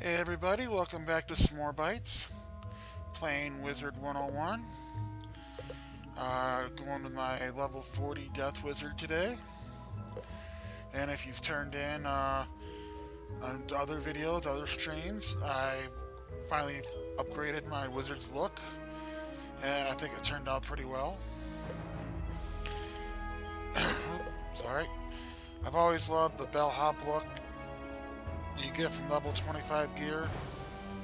Hey everybody, welcome back to S'more Bites. Playing Wizard 101. Going with my level 40 Death Wizard today. And if you've turned in on other videos, other streams, I've finally upgraded my wizard's look. And I think it turned out pretty well. Sorry. I've always loved the bellhop look you get from level 25 gear,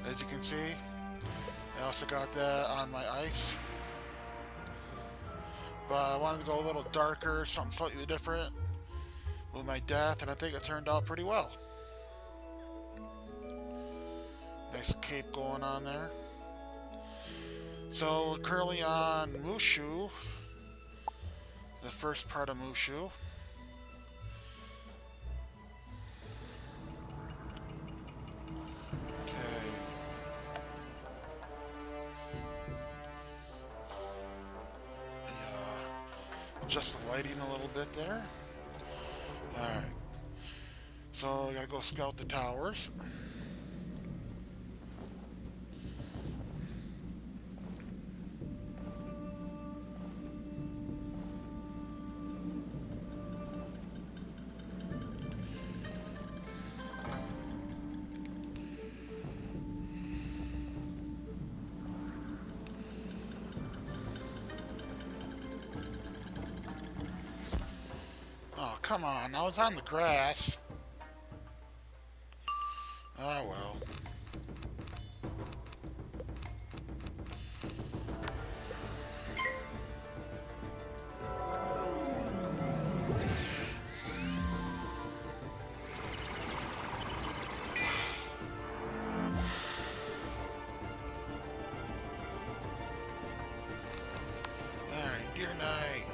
as you can see. I also got that on my ice. But I wanted to go a little darker, something slightly different with my death, and I think it turned out pretty well. Nice cape going on there. So we're currently on Mushu, the first part of Mushu. Just the lighting a little bit there. Alright. So I gotta go scout the towers. Oh, come on. I was on the grass. Oh, well. Alright, dear night.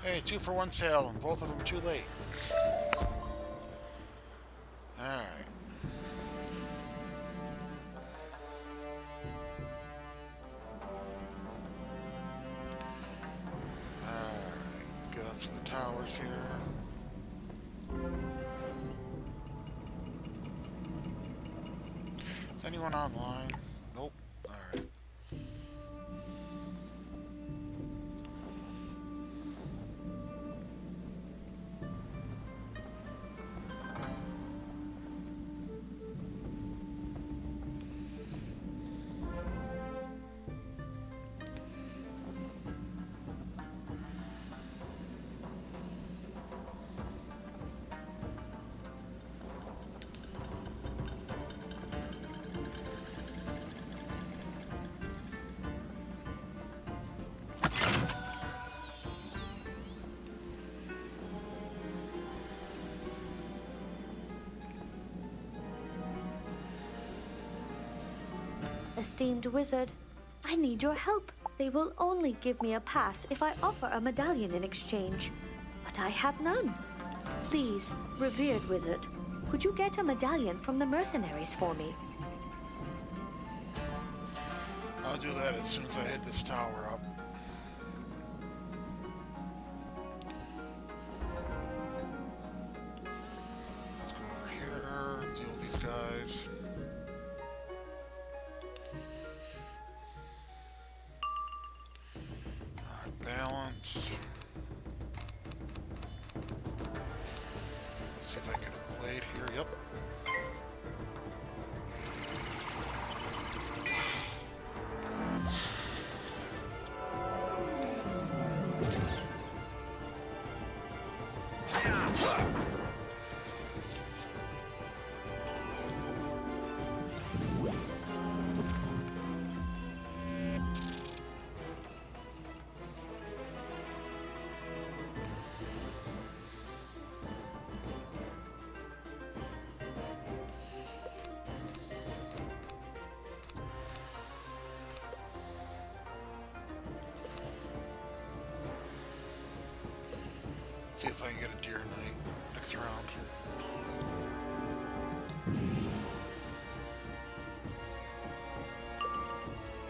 Hey, 2-for-1 sale, and both of them too late. Alright. Alright, get up to the towers here. Is anyone online? Nope. Alright. Esteemed wizard, I need your help. They will only give me a pass if I offer a medallion in exchange, but I have none. Please, revered wizard, could you get a medallion from the mercenaries for me? I'll do that as soon as I hit this tower up. Let's go over here, deal with these guys. Alright, balance. See if I can get a blade here. Yep. See if I can get a deer knight next round.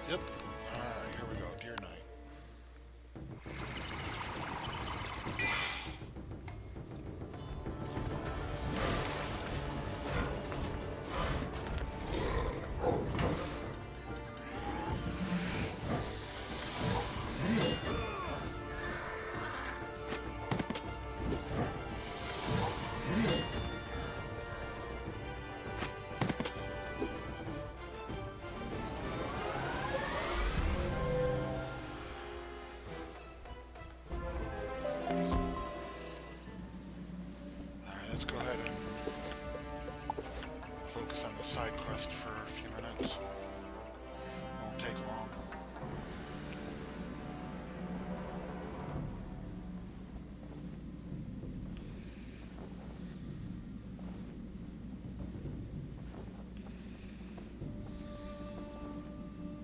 Yep. Alright, here we go. Deer knight. Alright, let's go ahead and focus on the side quest for a few minutes. Won't take long.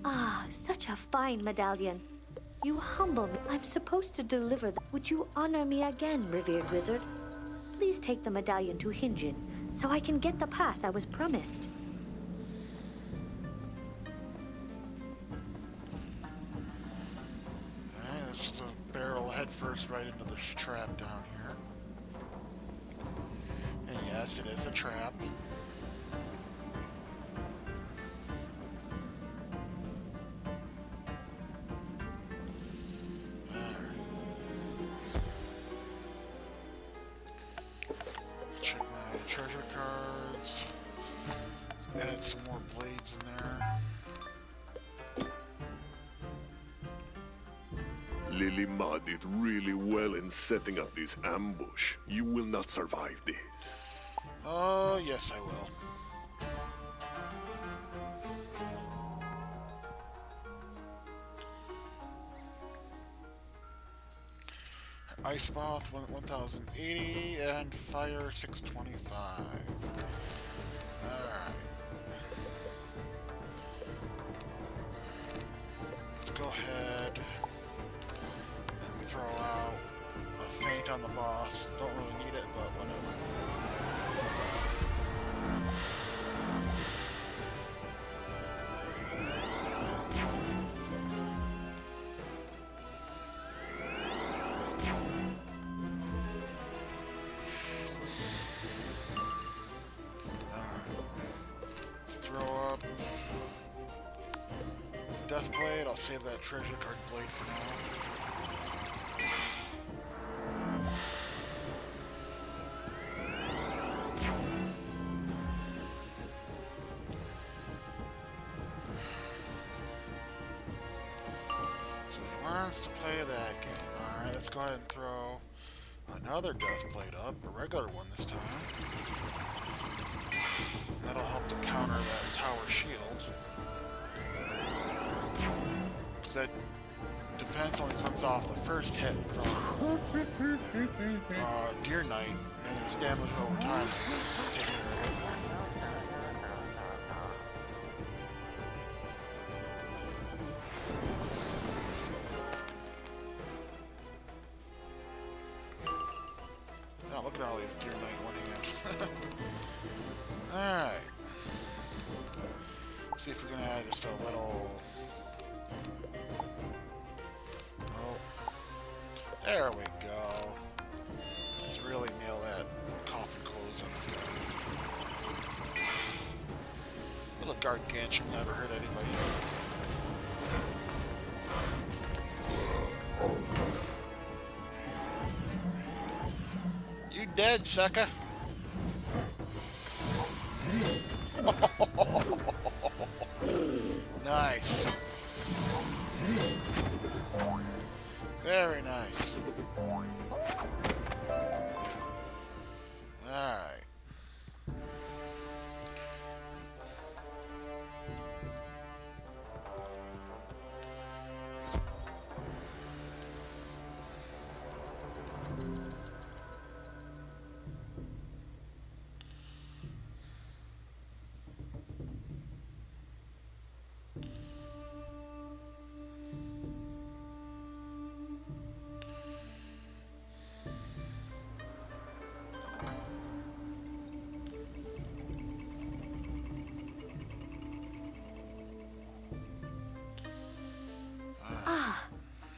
Ah, such a fine medallion. You humble me. I'm supposed to deliver them. Would you honor me again, revered wizard? Please take the medallion to Hinjin, so I can get the pass I was promised. Alright, this is a barrel head first right into this trap down here. And yes, it is a trap. Check my treasure cards. Add some more blades in there. Lilima did really well in setting up this ambush. You will not survive this. Oh, yes, I will. Ice Bath 1080 and Fire 625. Alright. Let's go ahead and throw out a feint on the boss. Don't really need it, but whatever. Death Blade, I'll save that treasure card blade for now. So he wants to play that game. Alright, let's go ahead and throw another Death Blade up, a regular one this time. That'll help to counter that tower shield. That defense only comes off the first hit from Deer Knight, and there's damage over time. Take care of it. Oh, look at all these Deer Knight one hands. Alright. See if we can add just a little. There we go. Let's really nail that coffin close on this guy. Little gargantuan never hurt anybody. You dead, sucker. Nice. Very nice. Alright.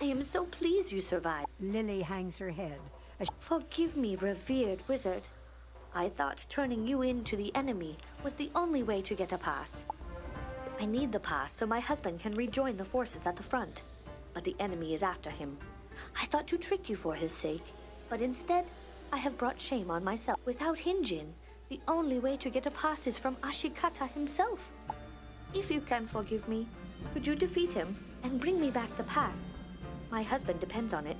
I am so pleased you survived. Lily hangs her head. Forgive me, revered wizard. I thought turning you into the enemy was the only way to get a pass. I need the pass so my husband can rejoin the forces at the front. But the enemy is after him. I thought to trick you for his sake, but instead, I have brought shame on myself. Without Hinjin, the only way to get a pass is from Ashikata himself. If you can forgive me, could you defeat him and bring me back the pass? My husband depends on it.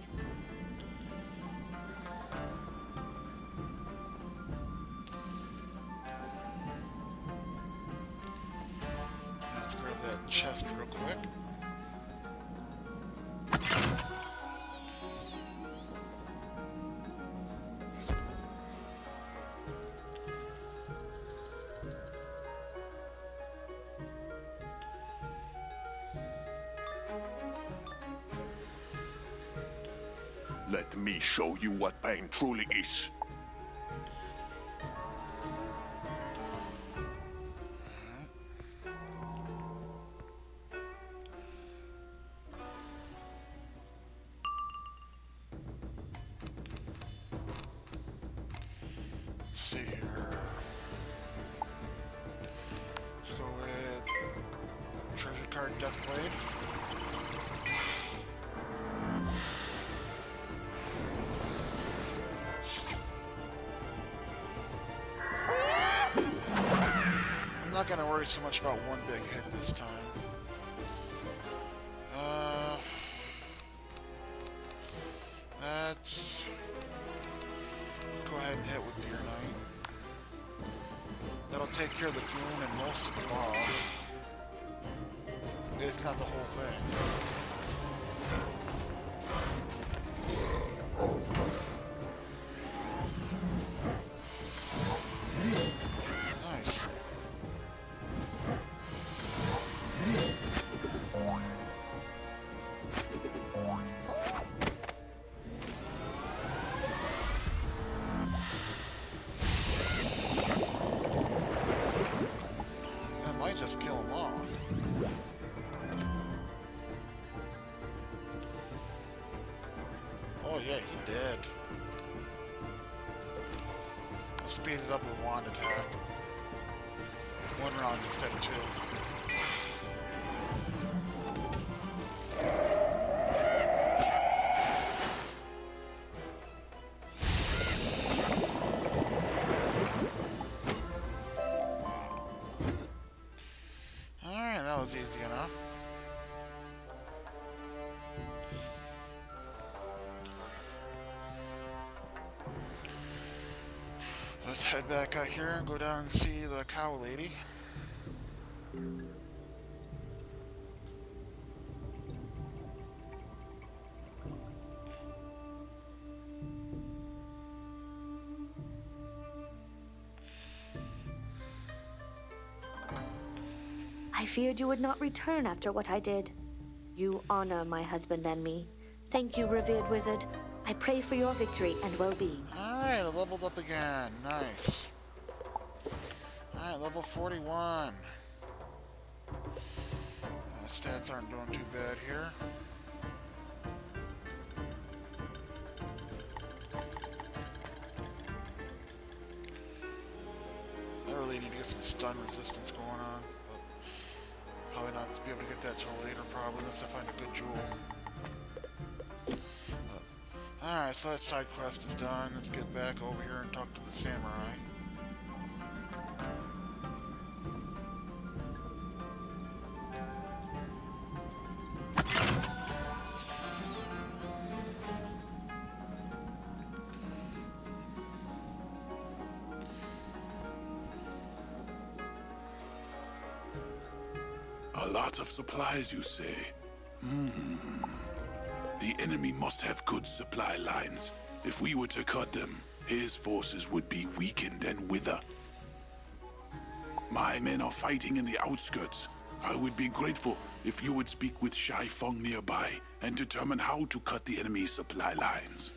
Let's grab that chest real quick. Let me show you what pain truly is. Let's see here. Let's go with treasure card Deathblade. I'm not gonna worry so much about one big hit this time. Let's go ahead and hit with Deer Knight. That'll take care of the goon and most of the boss. It's not the whole thing. Nice. That might just kill him off. Oh yeah, he dead. I'll speed it up with wand attack. One round instead of two. Alright, that was easy enough. Let's head back out here and go down and see the cow lady. I feared you would not return after what I did. You honor my husband and me. Thank you, revered wizard. I pray for your victory and well-being. Alright, I leveled up again. Nice. Alright, level 41. Stats aren't doing too bad here. I really need to get some stun resistance going on, but probably not to be able to get that till later, probably, unless I find a good jewel. Alright, so that side quest is done. Let's get back over here and talk to the samurai. A lot of supplies, you say? The enemy must have good supply lines. If we were to cut them, his forces would be weakened and wither. My men are fighting in the outskirts. I would be grateful if you would speak with Shai Feng nearby and determine how to cut the enemy's supply lines.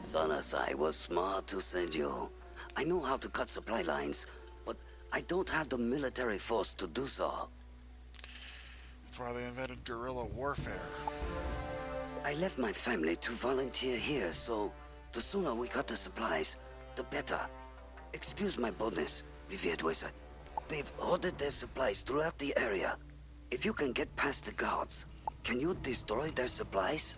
Sanasai was smart to send you. I know how to cut supply lines, but I don't have the military force to do so. That's why they invented guerrilla warfare. I left my family to volunteer here, so the sooner we got the supplies, the better. Excuse my boldness, revered wizard. They've hoarded their supplies throughout the area. If you can get past the guards, can you destroy their supplies?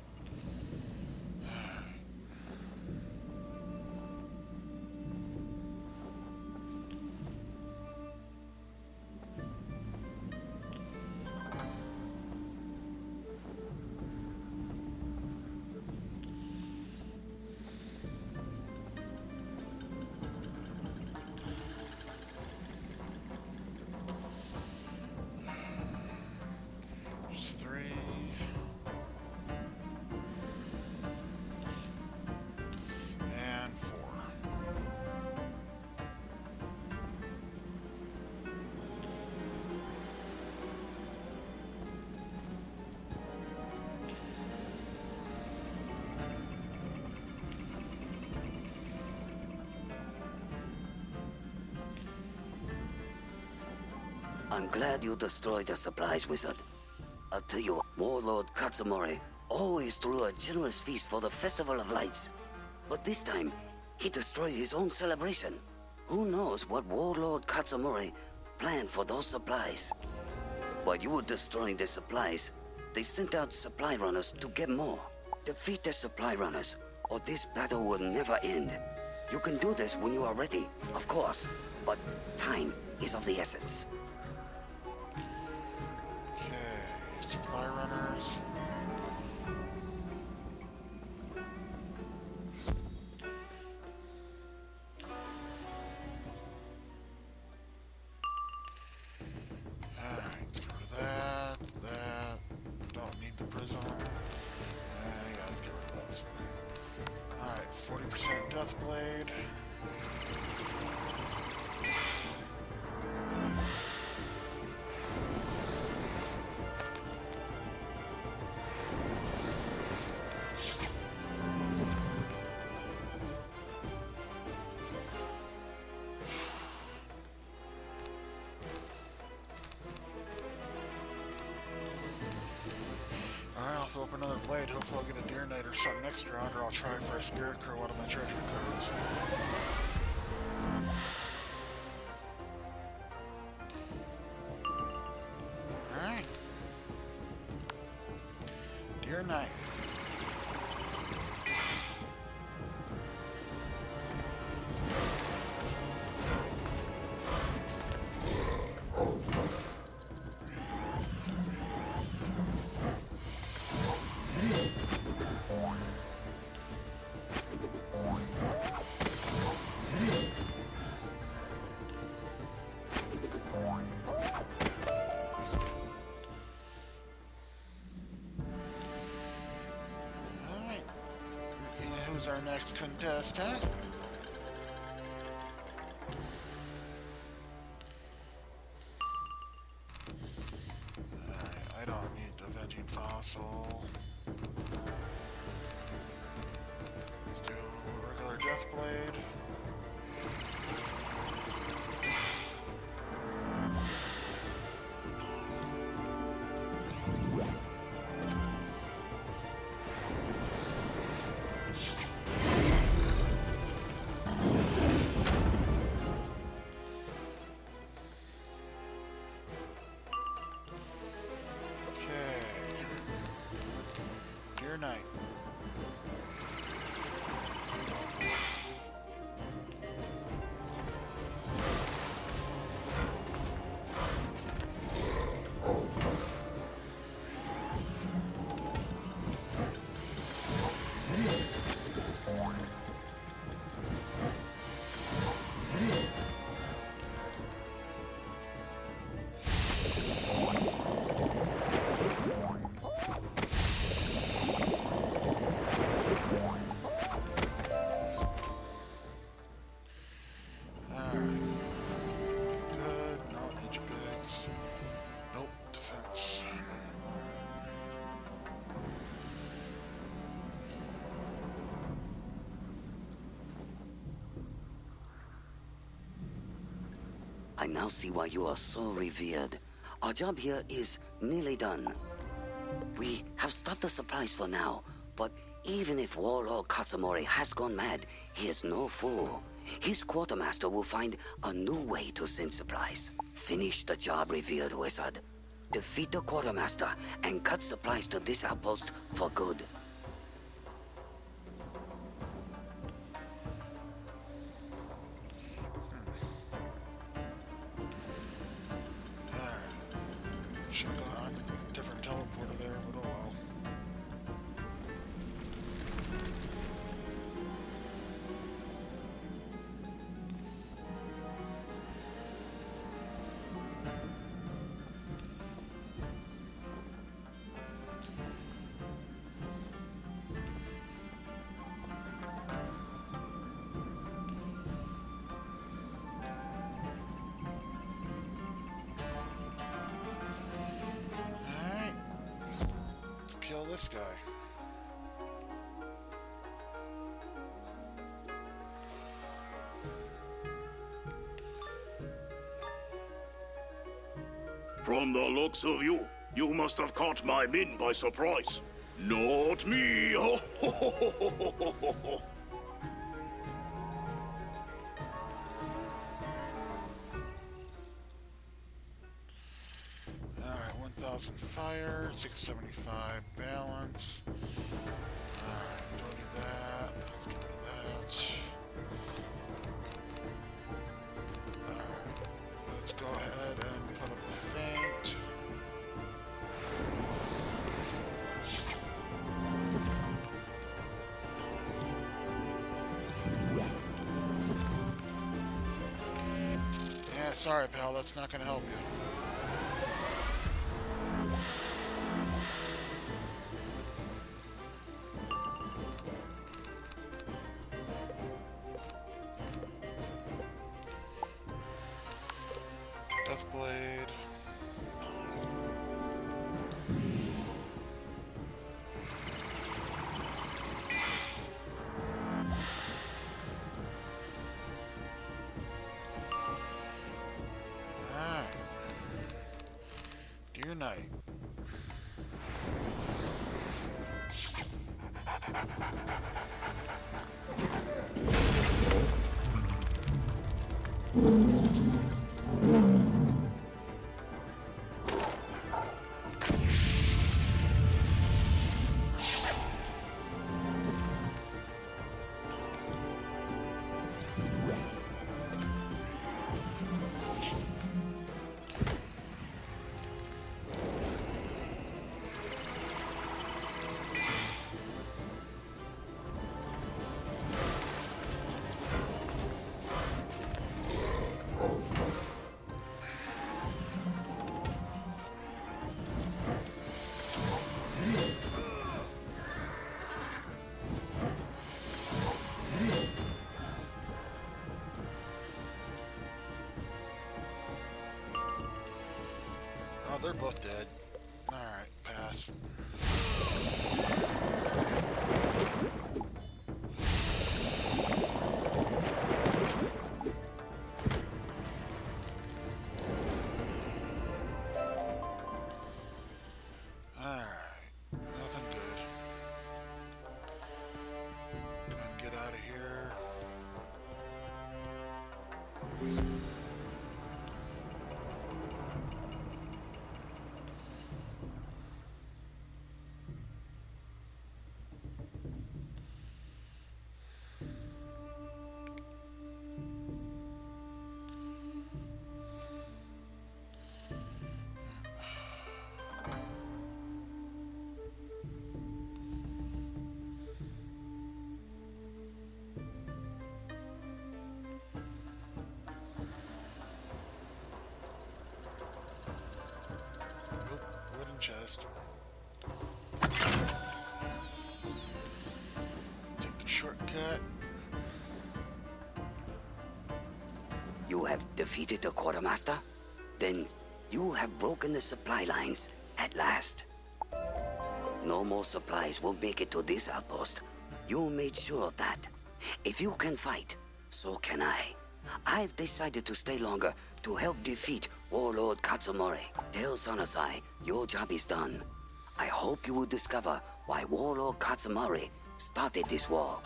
I'm glad you destroyed the supplies, wizard. I'll tell you, Warlord Katsumori always threw a generous feast for the Festival of Lights. But this time, he destroyed his own celebration. Who knows what Warlord Katsumori planned for those supplies? While you were destroying the supplies, they sent out supply runners to get more. Defeat the supply runners, or this battle will never end. You can do this when you are ready, of course, but time is of the essence. Supply runners. Alright, let's get rid of that. Don't need the prism. Yeah, let's get rid of those. Alright, 40% Deathblade. I'll open another blade. Hopefully I'll get a Deer Knight or something next round, or I'll try for a Scarecrow out of my treasure cards. Alright. Deer Knight. Our next contestant. I don't need Avenging Fossil. Let's do regular Deathblade. Knight. I now see why you are so revered. our job here is nearly done. We have stopped the supplies for now, but even if Warlord Katsumori has gone mad, he is no fool. His quartermaster will find a new way to send supplies. Finish the job, revered wizard. Defeat the quartermaster and cut supplies to this outpost for good. Should have gone on to the different teleporter there, but oh well. Kill this guy. From the looks of you, you must have caught my men by surprise. Not me! Alright, 1,000 fire, 675 balance. Alright, don't need that. Let's get rid of that. Alright, let's go ahead and put up a feint. Yeah, sorry pal, that's not gonna help you. Deathblade. Ah. Dear Knight. Oh, they're both dead. Alright, pass. Alright, nothing good. Go ahead and get out of here. Nope, wooden chest. Take a shortcut. You have defeated the quartermaster? Then you have broken the supply lines at last. No more supplies will make it to this outpost. You made sure of that. If you can fight, so can I. I've decided to stay longer to help defeat Warlord Katsumori, tell Sanasai your job is done. I hope you will discover why Warlord Katsumori started this war.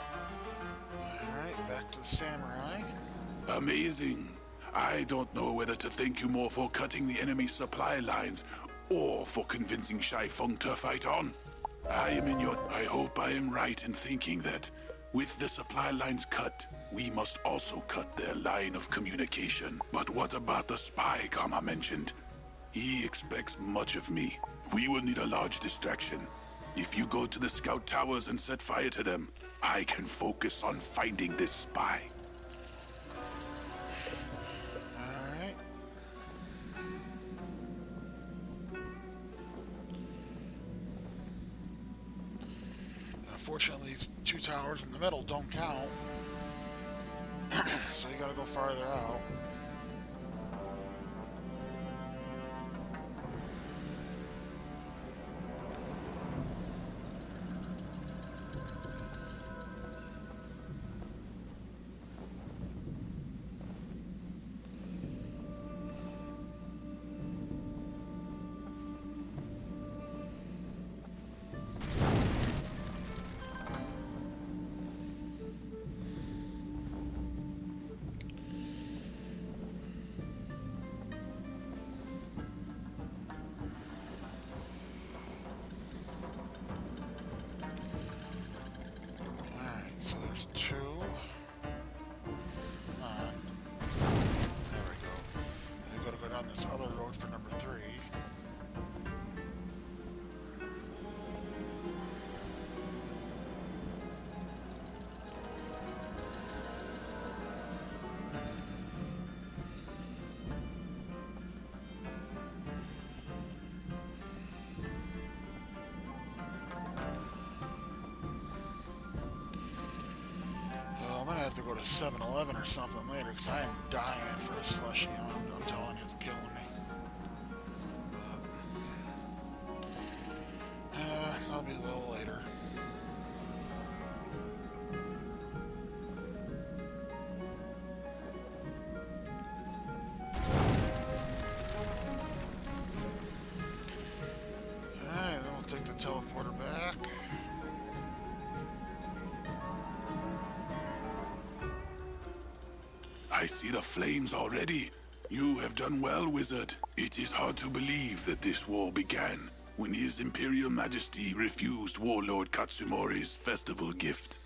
Alright, back to the samurai. Amazing. I don't know whether to thank you more for cutting the enemy supply lines or for convincing Shai Feng to fight on. I hope I am right in thinking that with the supply lines cut, we must also cut their line of communication. But what about the spy Gamma mentioned? He expects much of me. We will need a large distraction. If you go to the scout towers and set fire to them, I can focus on finding this spy. Alright. Unfortunately, these two towers in the middle don't count. So you gotta go farther out. So there's two. Come on. There we go. And we gotta go down this other road for number 3. I'm gonna have to go to 7-Eleven or something later because I am dying for a slushie. I'm telling you, it's killing me. I'll be a little later. Alright, then we'll take the teleporter back. I see the flames already. You have done well, wizard. It is hard to believe that this war began when His Imperial Majesty refused Warlord Katsumori's festival gift.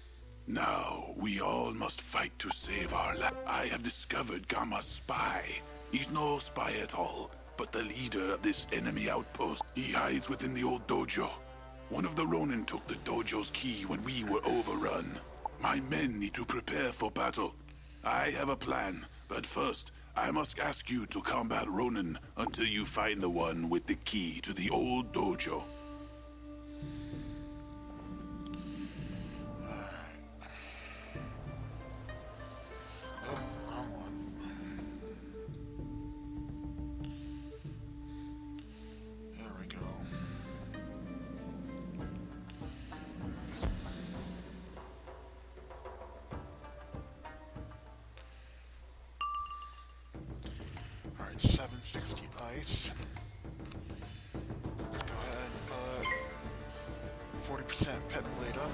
Now, we all must fight to save our land. I have discovered Gamma's spy. He's no spy at all, but the leader of this enemy outpost. He hides within the old dojo. One of the Ronin took the dojo's key when we were overrun. My men need to prepare for battle. I have a plan, but first, I must ask you to combat Ronin until you find the one with the key to the old dojo. Oh, wrong one. There we go. Alright, 760 ice. Go ahead and put 40% pet blade up.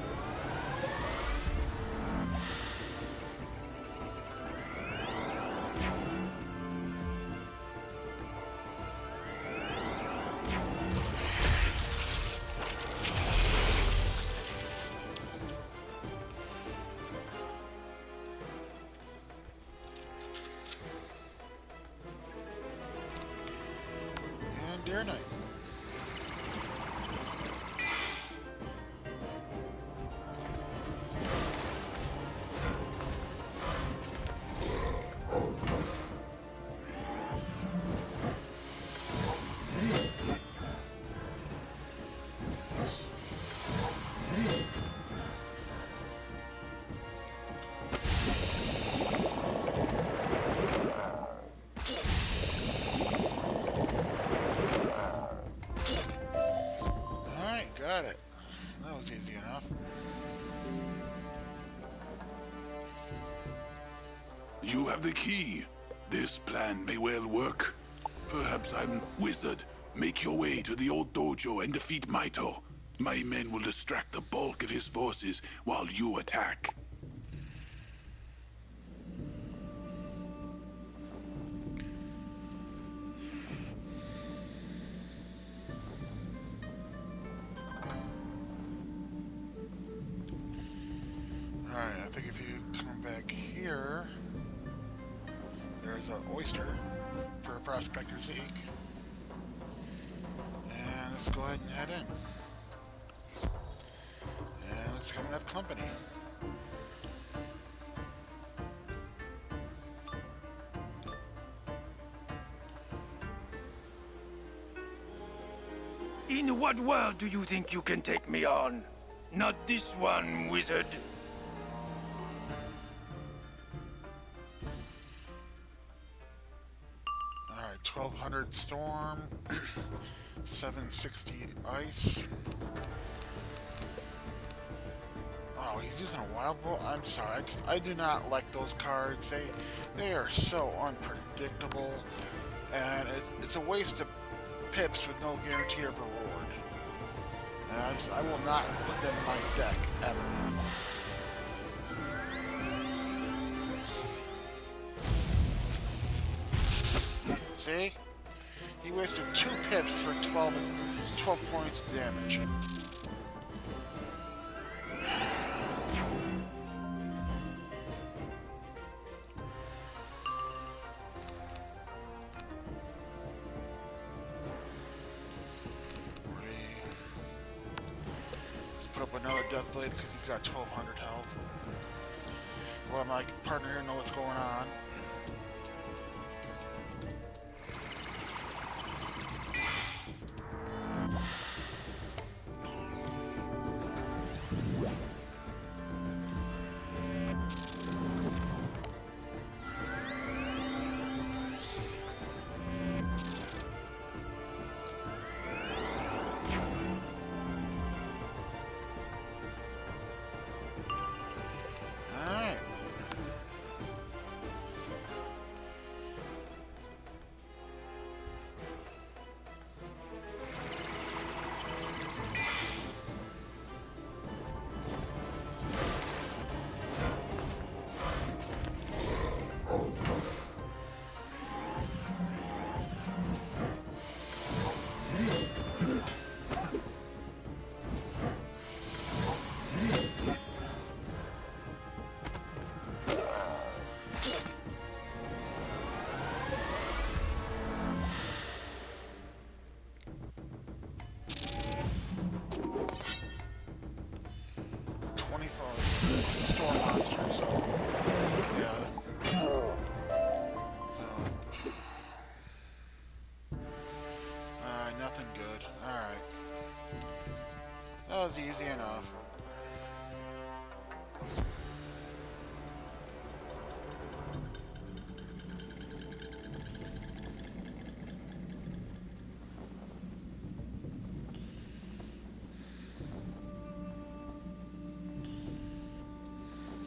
And Dare Knight. Alright, got it. That was easy enough. You have the key. This plan may well work. Perhaps I'm wizard. Make your way to the old dojo and defeat Maito. My men will distract the bulk of his forces while you attack. Alright, I think if you come back here, there's an oyster for Prospector Zeke. And let's go ahead and head in. And let's have enough company. In what world do you think you can take me on? Not this one, wizard. Alright, 1200 storm, 760 ice. Oh, he's using a wild bolt? I'm sorry, I do not like those cards. They are so unpredictable, and it's a waste of pips with no guarantee of reward. And I will not put them in my deck ever. See? He wasted 2 pips for 12 points of damage. Put up another Deathblade because he's got 1200 health. Well, my partner here knows what's going on. Storm monster, so yeah. Nothing good. Alright. That was easy enough.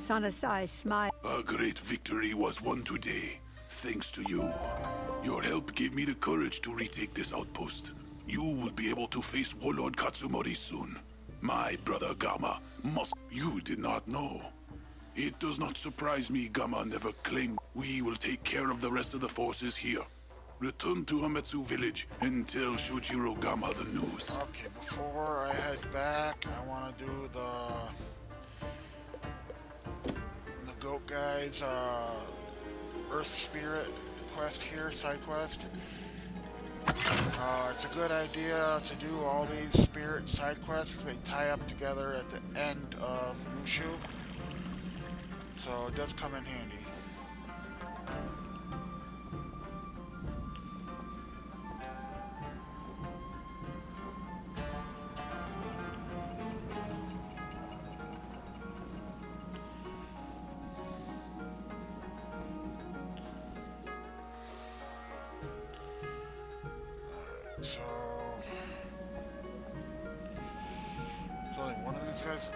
Sanasai smiled. A great victory was won today, thanks to you. Your help gave me the courage to retake this outpost. You will be able to face Warlord Katsumori soon. My brother Gamma must... You did not know. It does not surprise me Gamma never claimed. We will take care of the rest of the forces here. Return to Hametsu village and tell Shojiro Gamma the news. Okay, before I head back, I want to do the Goat Guy's Earth Spirit quest here, side quest. It's a good idea to do all these spirit side quests because they tie up together at the end of Mushu. So it does come in handy. So, there's only one of these guys.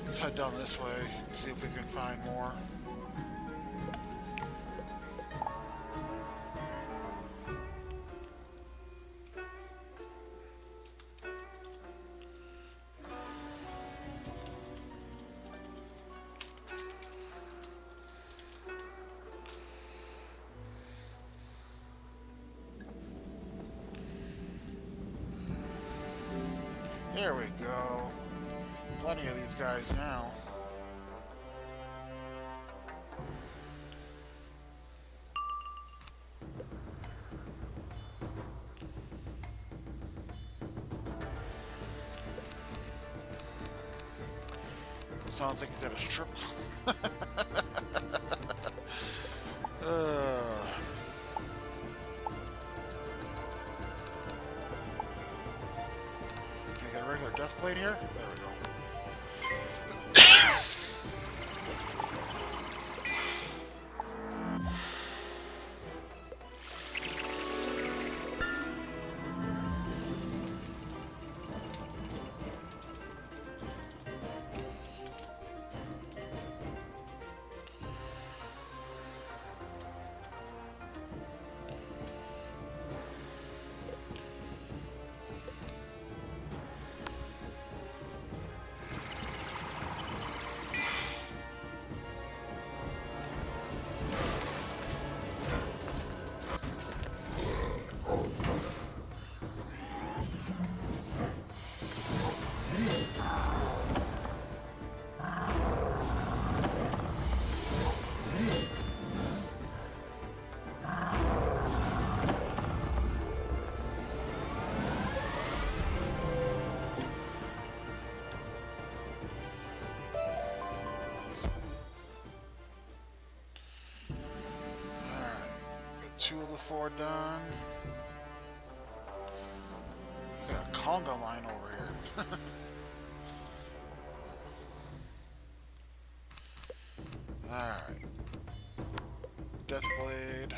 Let's head down this way and see if we can find more. There we go. Plenty of these guys now. Sounds like he's at a strip club. Can I get a regular death plate here? There we go. Two of the four done. Got a conga line over here. Alright. Deathblade.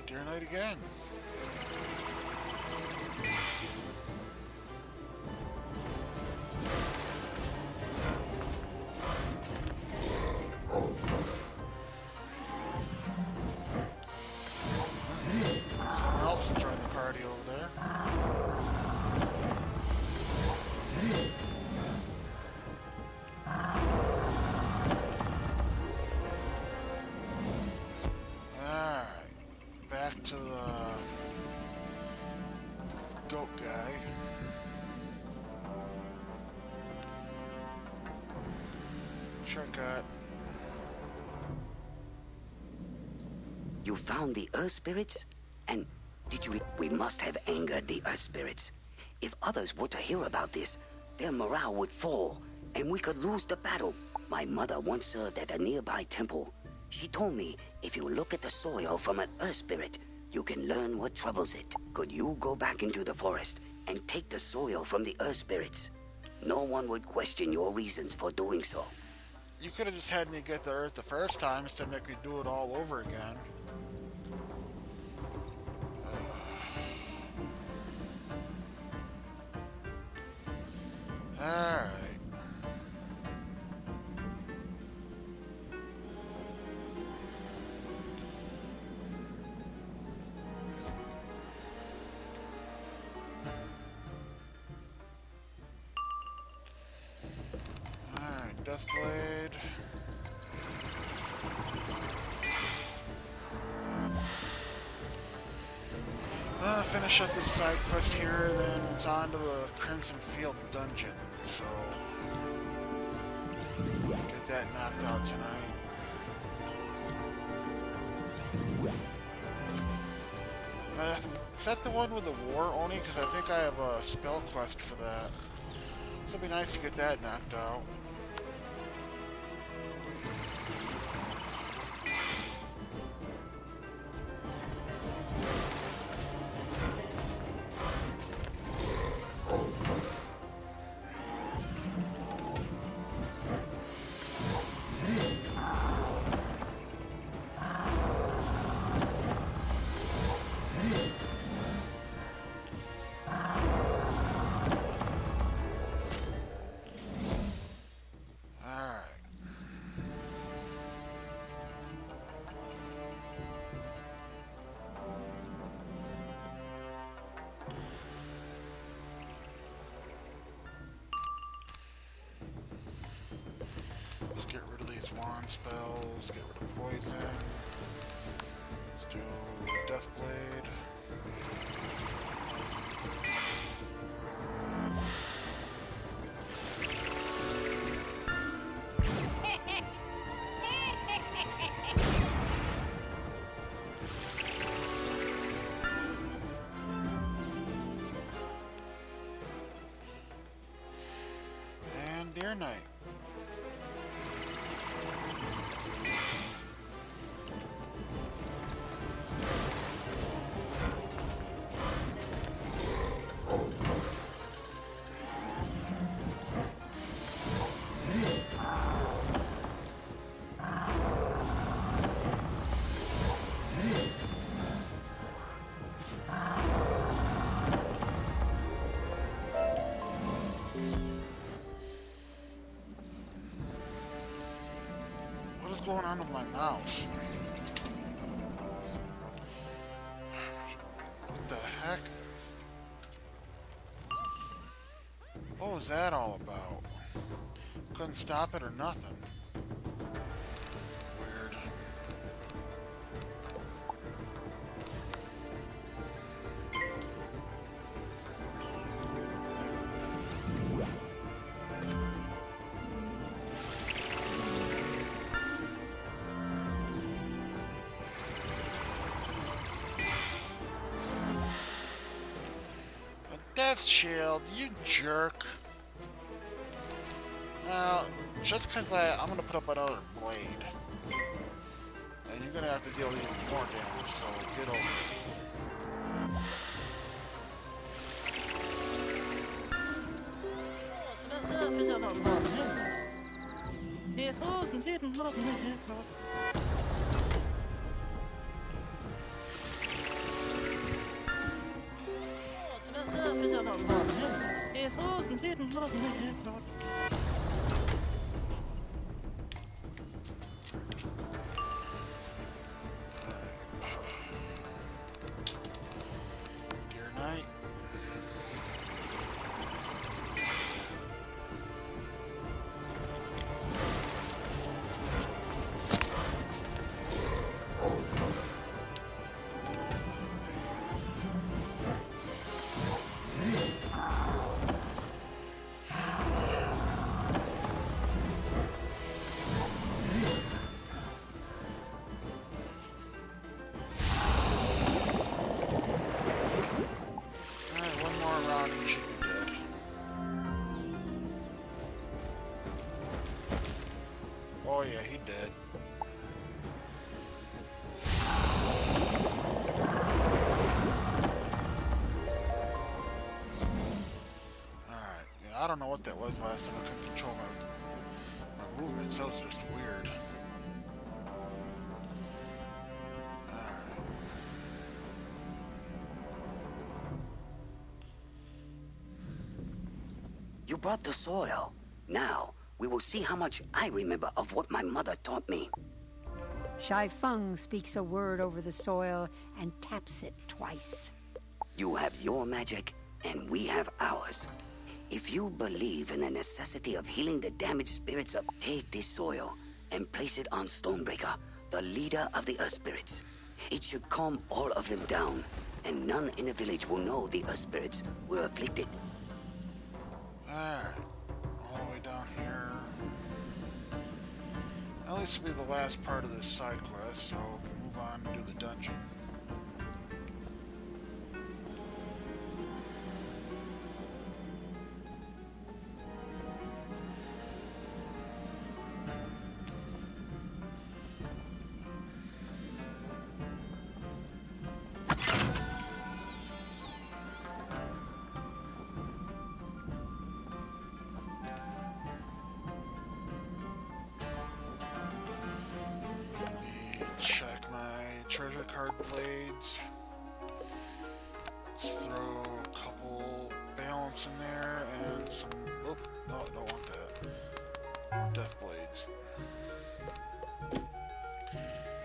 Dear Knight again. Someone else will join the party over there. Back to the goat guy. Shortcut. You found the Earth Spirits? And did you... We must have angered the Earth Spirits. If others were to hear about this, their morale would fall, and we could lose the battle. My mother once served at a nearby temple. She told me if you look at the soil from an Earth Spirit, you can learn what troubles it. Could you go back into the forest and take the soil from the Earth Spirits? No one would question your reasons for doing so. You could have just had me get the Earth the first time instead of making me do it all over again. Alright. Deathblade. Finish up this side quest here, then it's on to the Crimson Field dungeon. So get that knocked out tonight. Is that the one with the War Oni? Because I think I have a spell quest for that. It'll be nice to get that knocked out. spells, get rid of poison. Let's do Deathblade. And Deer Knight. What is going on with my mouse? What the heck? What was that all about? Couldn't stop it or nothing. Weird. Death Shield, you jerk. Now, just because I'm gonna put up another blade. And you're gonna have to deal even more damage, so get over it. Deer Knight. Alright, one more round and you should be dead. Oh yeah, he dead. Alright, yeah, I don't know what that was last time. I couldn't control my movement, so it was just weird. Alright. You brought the soil. Now, we will see how much I remember of what my mother taught me. Shai Feng speaks a word over the soil and taps it twice. You have your magic, and we have ours. If you believe in the necessity of healing the damaged spirits up, take this soil and place it on Stonebreaker, the leader of the Earth Spirits. It should calm all of them down, and none in the village will know the Earth Spirits were afflicted. Alright. All the way down here. At least it'll be the last part of this side quest, so we'll move on and do the dungeon. Check my treasure card blades. Let's throw a couple balance in there and some. Oh, no, I don't want that. More death blades.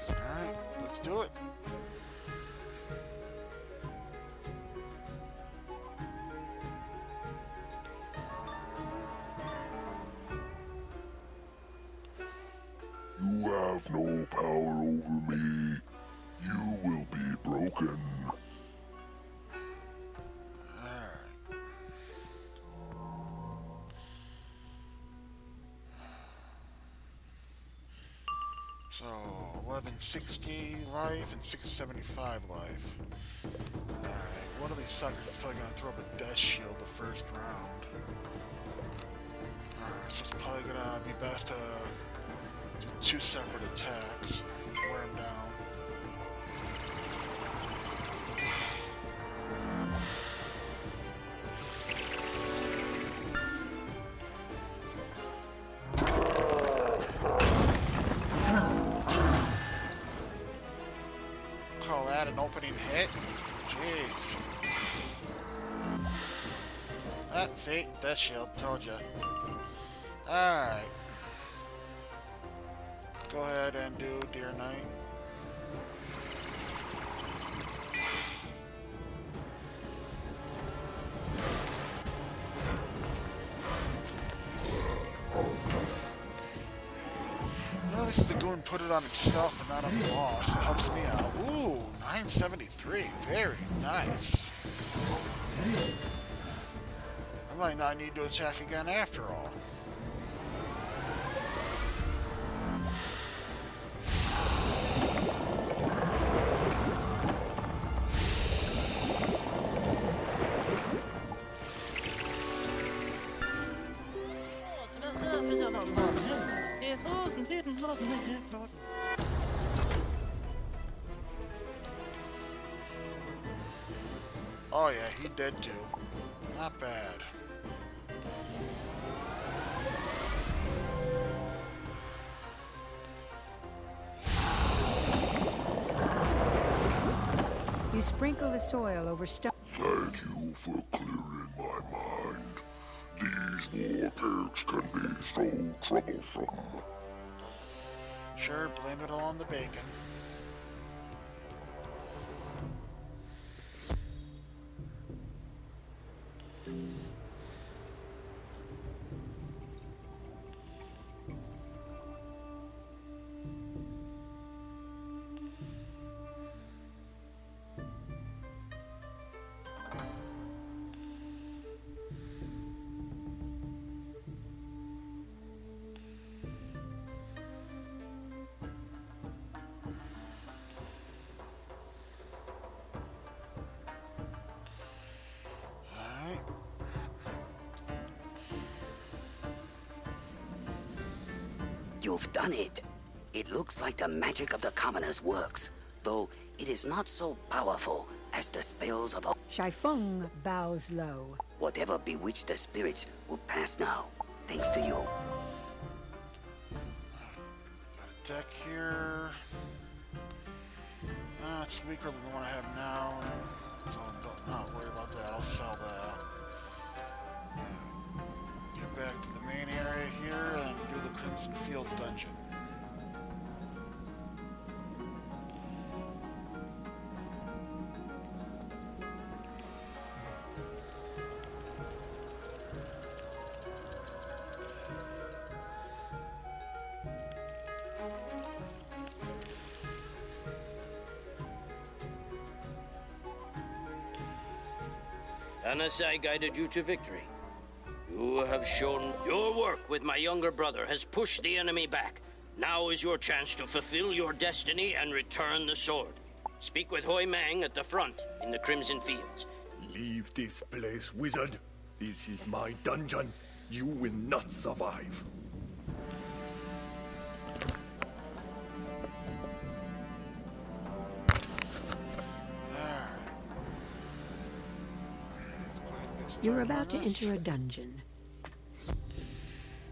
Alright, let's do it. You So 1160 life and 675 life. Alright, one of these suckers is probably gonna throw up a death shield the first round. Alright, so it's probably gonna be best to do 2 separate attacks. Wear him down. Call that an opening hit? Jeez. Ah, see? Death shield, told ya. Alright. Go ahead and do Dear Knight. Well, this is the goon put it on himself and not on the boss. It helps me out. Ooh, 973. Very nice. I might not need to attack again after all. Oh yeah, he did too. Not bad. You sprinkle the soil over stone. Thank you for clearing my mind. These war pigs can be so troublesome. Sure, blame it all on the bacon. You've done it. It looks like the magic of the commoners works, though it is not so powerful as the spells of... Shai Feng bows low. Whatever bewitched the spirits will pass now, thanks to you. Got a deck here. It's weaker than the one I have now, so don't not worry about that. I'll sell that. Get back to the main area here and do the Crimson Field dungeon. Anasai guided you to victory. You have shown your work with my younger brother has pushed the enemy back. Now is your chance to fulfill your destiny and return the sword. Speak with Hoi Mang at the front in the Crimson Fields. Leave this place, wizard. This is my dungeon. You will not survive. You're about to enter a dungeon.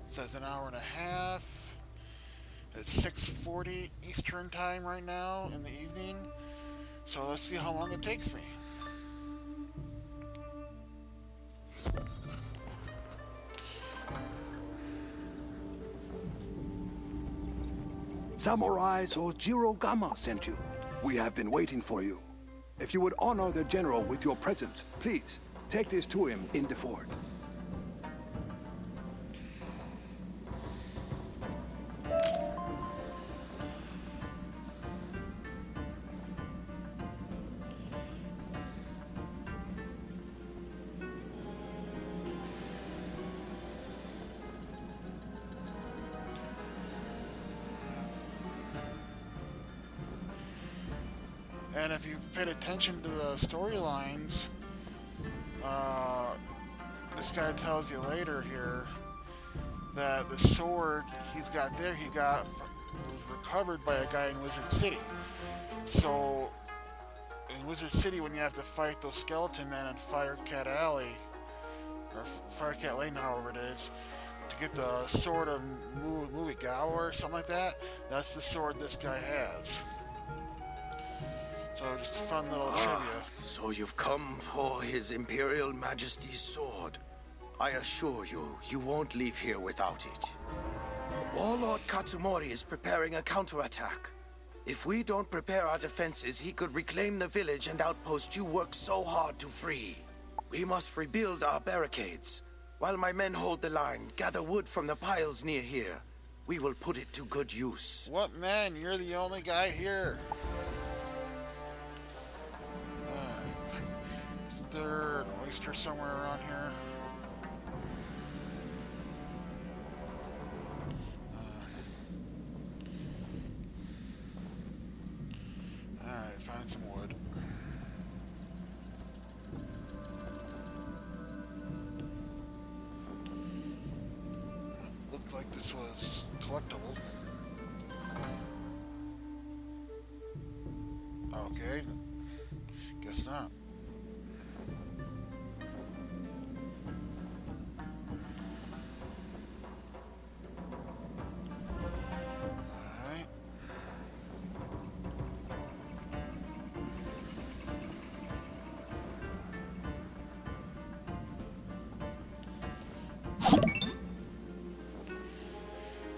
Says an hour and a half. It's 6:40 Eastern time right now in the evening. So let's see how long it takes me. Samurai Sojiro Gama sent you. We have been waiting for you. If you would honor the general with your presence, please, take this to him in the fort. And if you've paid attention to the storylines, this guy tells you later here that the sword he's got there, was recovered by a guy in Wizard City. So, in Wizard City, when you have to fight those skeleton men in Firecat Alley, or Firecat Lane, however it is, to get the sword of Mugigawa or something like that, that's the sword this guy has. So, just a fun little trivia. So you've come for His Imperial Majesty's sword. I assure you, you won't leave here without it. Warlord Katsumori is preparing a counterattack. If we don't prepare our defenses, he could reclaim the village and outpost you worked so hard to free. We must rebuild our barricades. While my men hold the line, gather wood from the piles near here. We will put it to good use. What man? You're the only guy here. Isn't there an oyster somewhere around here? Alright, find some wood. Looked like this was collectible. Okay, guess not. Alright.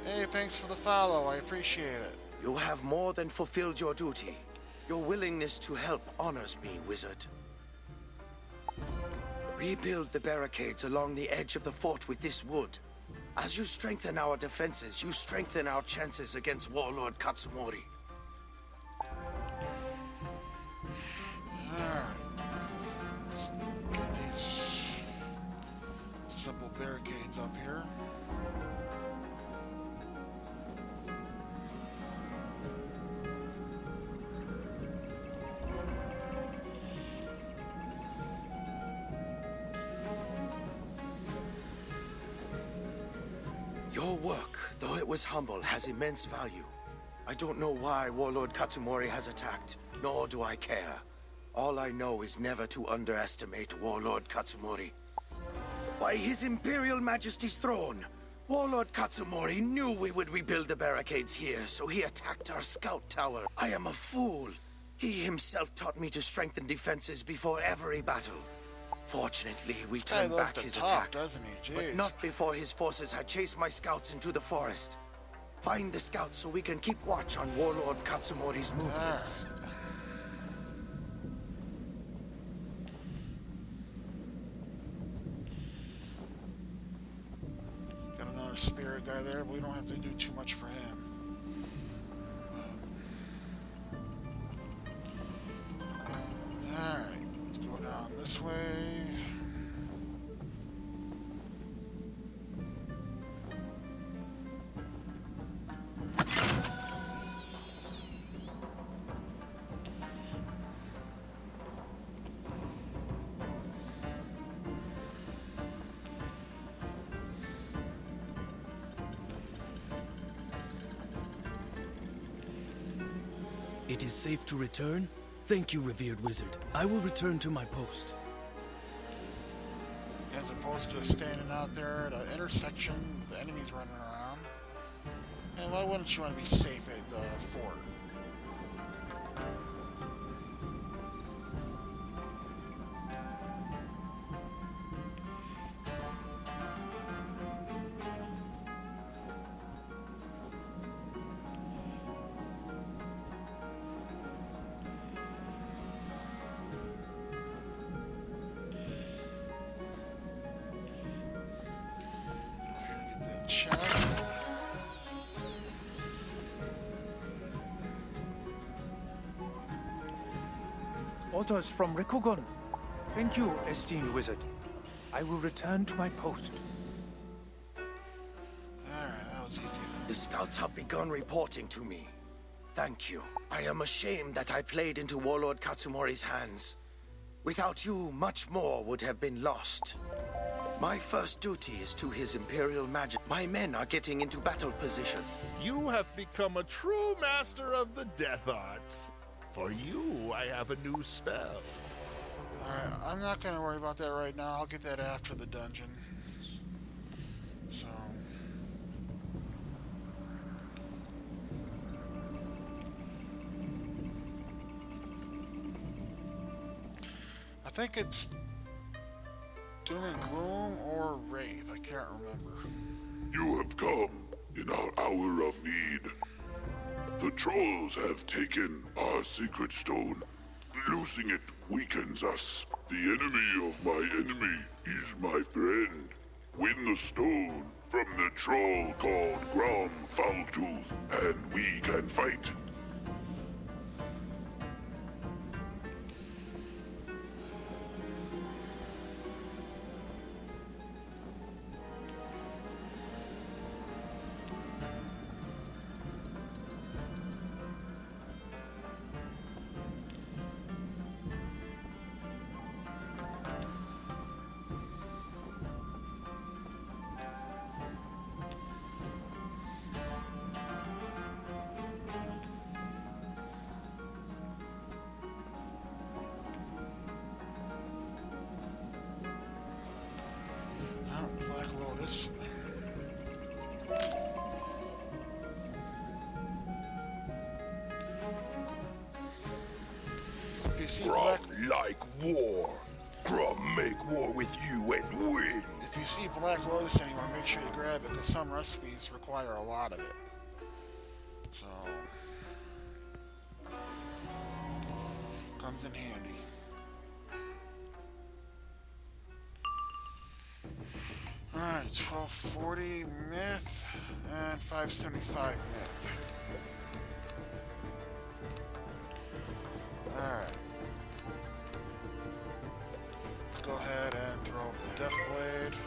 Hey, thanks for the follow. I appreciate it. You have more than fulfilled your duty. Your willingness to help honors me, wizard. Rebuild the barricades along the edge of the fort with this wood. As you strengthen our defenses, you strengthen our chances against Warlord Katsumori. Alright. Let's get these simple barricades up here. Your work, though it was humble, has immense value. I don't know why Warlord Katsumori has attacked, nor do I care. All I know is never to underestimate Warlord Katsumori. By His Imperial Majesty's throne, Warlord Katsumori knew we would rebuild the barricades here, so he attacked our scout tower. I am a fool. He himself taught me to strengthen defenses before every battle. Fortunately, we turned back his attack, doesn't he? but not before his forces had chased my scouts into the forest. Find the scouts so we can keep watch on Warlord Katsumori's movements. Got another spirit guy there, but we don't have to do too much for him. Alright, let's go down this way. It is safe to return? Thank you, revered wizard. I will return to my post. As opposed to standing out there at an intersection with the enemies running around. And why wouldn't you want to be safe at the fort? Chest. Orders from Rikugon. Thank you, esteemed wizard. I will return to my post. Alright, that was easy. The scouts have begun reporting to me. Thank you. I am ashamed that I played into Warlord Katsumori's hands. Without you, much more would have been lost. My first duty is to His Imperial Majesty. My men are getting into battle position. You have become a true master of the death arts. For you, I have a new spell. Alright, I'm not going to worry about that right now. I'll get that after the dungeon. So... I think it's Doom and Gloom or Wraith. I can't remember. You have come in our hour of need. The trolls have taken our secret stone. Losing it weakens us. The enemy of my enemy is my friend. Win the stone from the troll called Grom Foultooth, and we can fight. Black Lotus. If you see Grom like war. Grom make war with you and win. If you see Black Lotus anywhere, make sure you grab it, because some recipes require a lot of it. So... comes in handy. Alright, 1240 myth and 575 myth. Alright. Let's go ahead and throw Deathblade.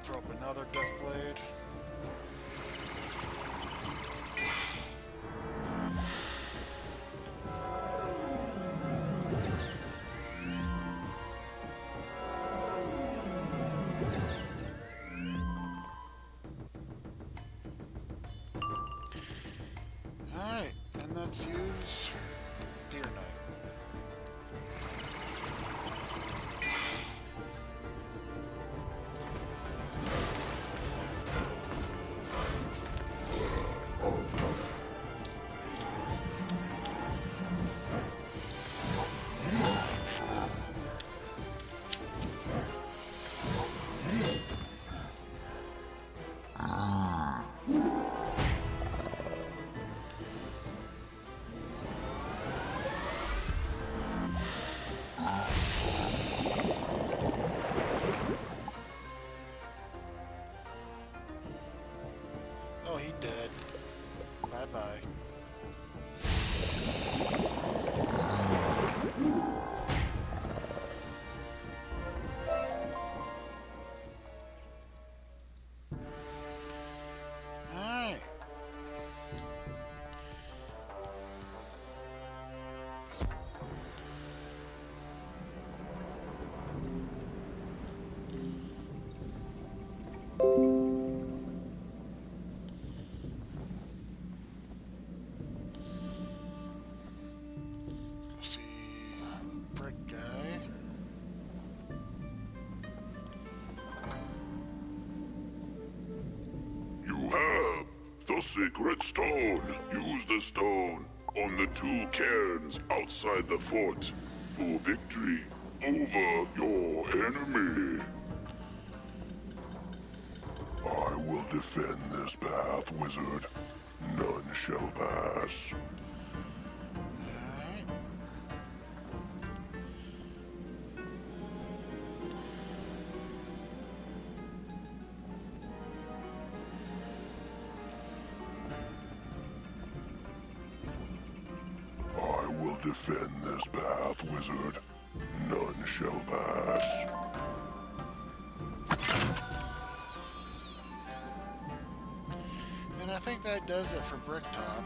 Throw up another Deathblade. Alright, and let's use Deer Knight. Oh, he dead. Bye-bye. Alright. See the brick guy. You have the secret stone. Use the stone on the 2 cairns outside the fort for victory over your enemy. I will defend this path, wizard. None shall pass. defend this path, wizard. None shall pass. And I think that does it for Bricktop.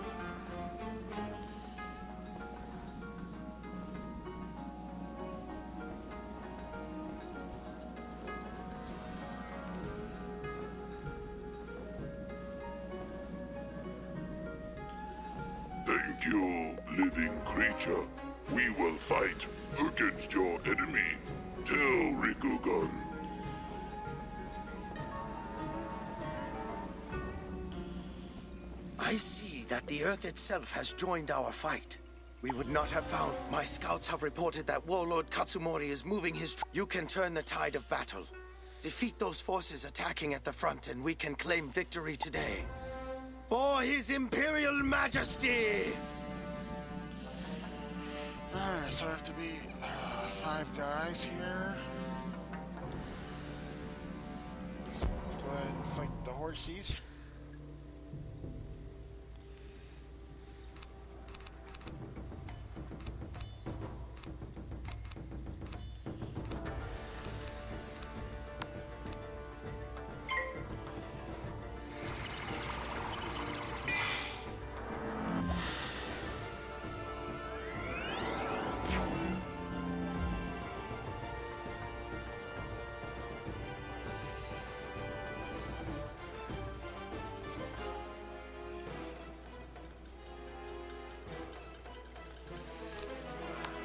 Thank you, living creature. We will fight against your enemy. Tell Rikugan. I see that the Earth itself has joined our fight. We would not have found. My scouts have reported that Warlord Katsumori is moving his. You can turn the tide of battle. Defeat those forces attacking at the front, and we can claim victory today. For His Imperial Majesty! Alright, so I have to be 5 guys here. Go ahead and fight the horsies.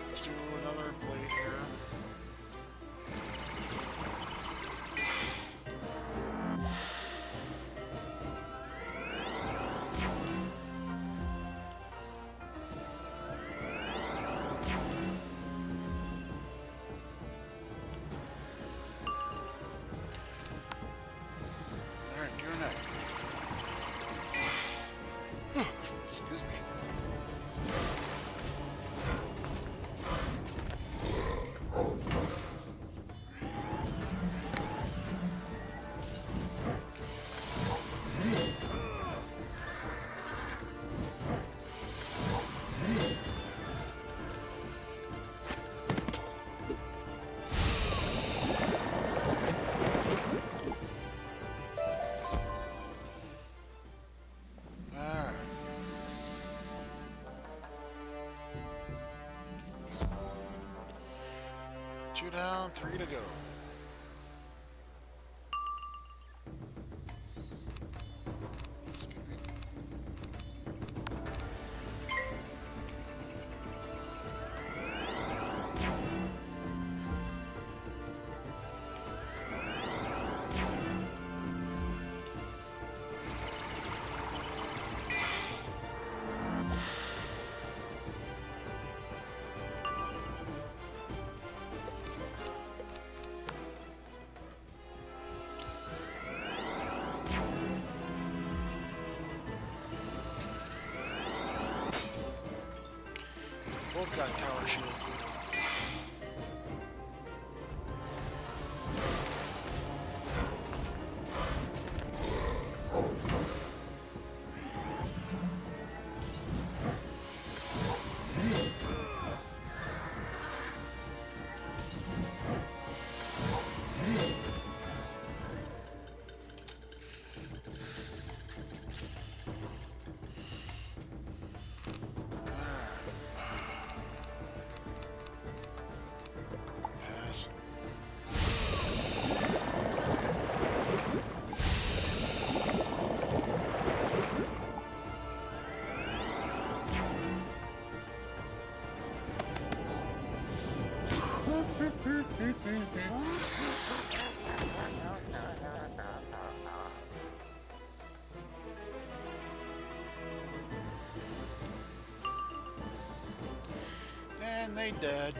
Let's do another blade here. Alright, do your neck. Excuse me. Alright. Two down, 3 to go. Excuse me. Both got tower shields. Pass. And they dead.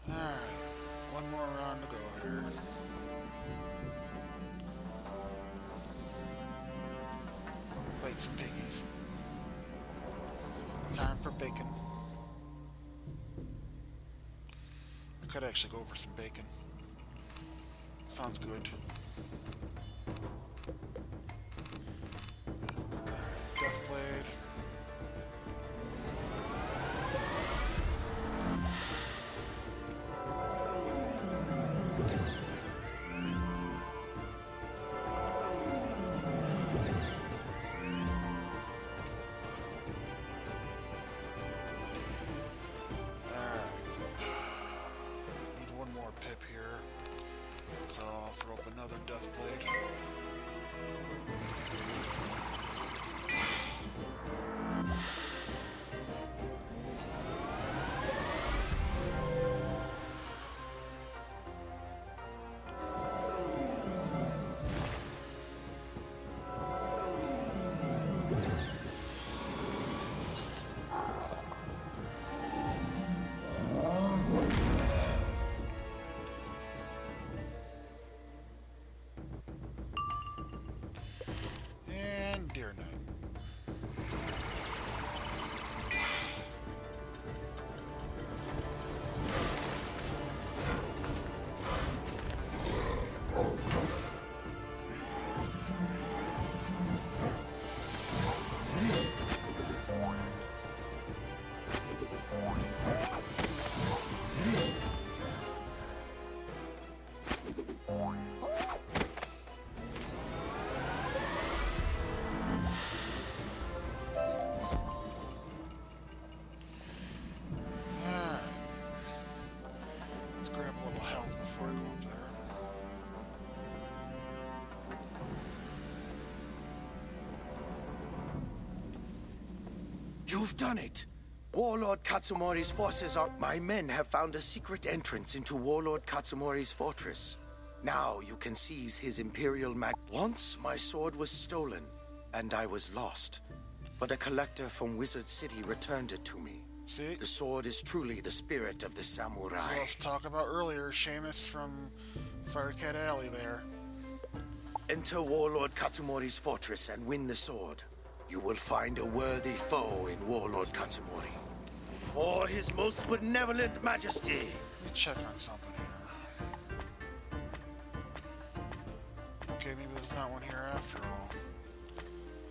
Alright, one more round to go here. Fight fight some piggies. Time for bacon. I could actually go for some bacon. Sounds good. Deathblade. Pip here, so I'll throw up another Deathblade. Deer Knight. You've done it! Warlord Katsumori's forces are... My men have found a secret entrance into Warlord Katsumori's fortress. Now you can seize his Imperial mag... Once my sword was stolen, and I was lost. But a collector from Wizard City returned it to me. See? The sword is truly the spirit of the samurai. That's what I was talking about earlier, Seamus from Firecat Alley there. Enter Warlord Katsumori's fortress and win the sword. You will find a worthy foe in Warlord Katsumori. For his most benevolent majesty. Let me check on something here. Okay, maybe there's not one here after all.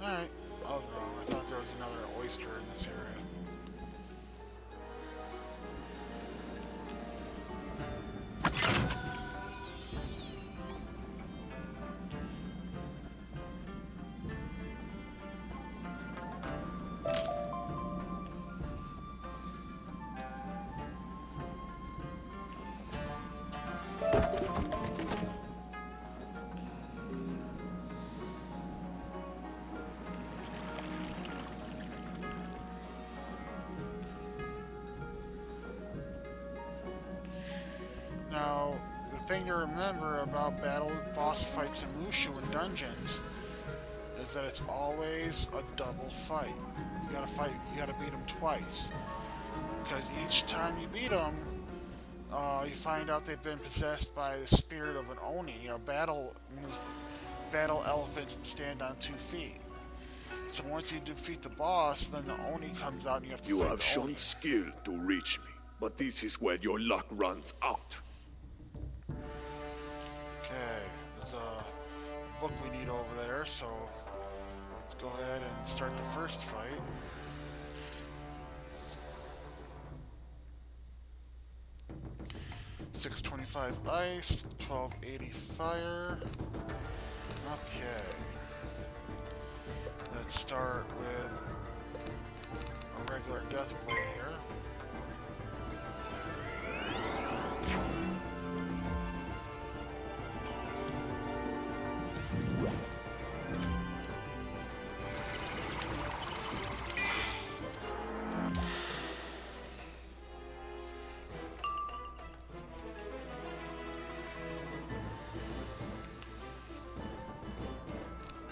Alright, I was wrong. I thought there was another oyster in this area. Now, the thing to remember about battle boss fights in Mushu and dungeons is that it's always a double fight. You gotta beat them twice. Because each time you beat them, you find out they've been possessed by the spirit of an Oni, battle elephants that stand on 2 feet. So once you defeat the boss, then the Oni comes out and you have to You fight have the shown Oni. skill to reach me, but this is where your luck runs out. Okay, there's a book we need over there, so let's go ahead and start the first fight. $625 ice, 1280 fire. Okay. Let's start with a regular Deathblade here.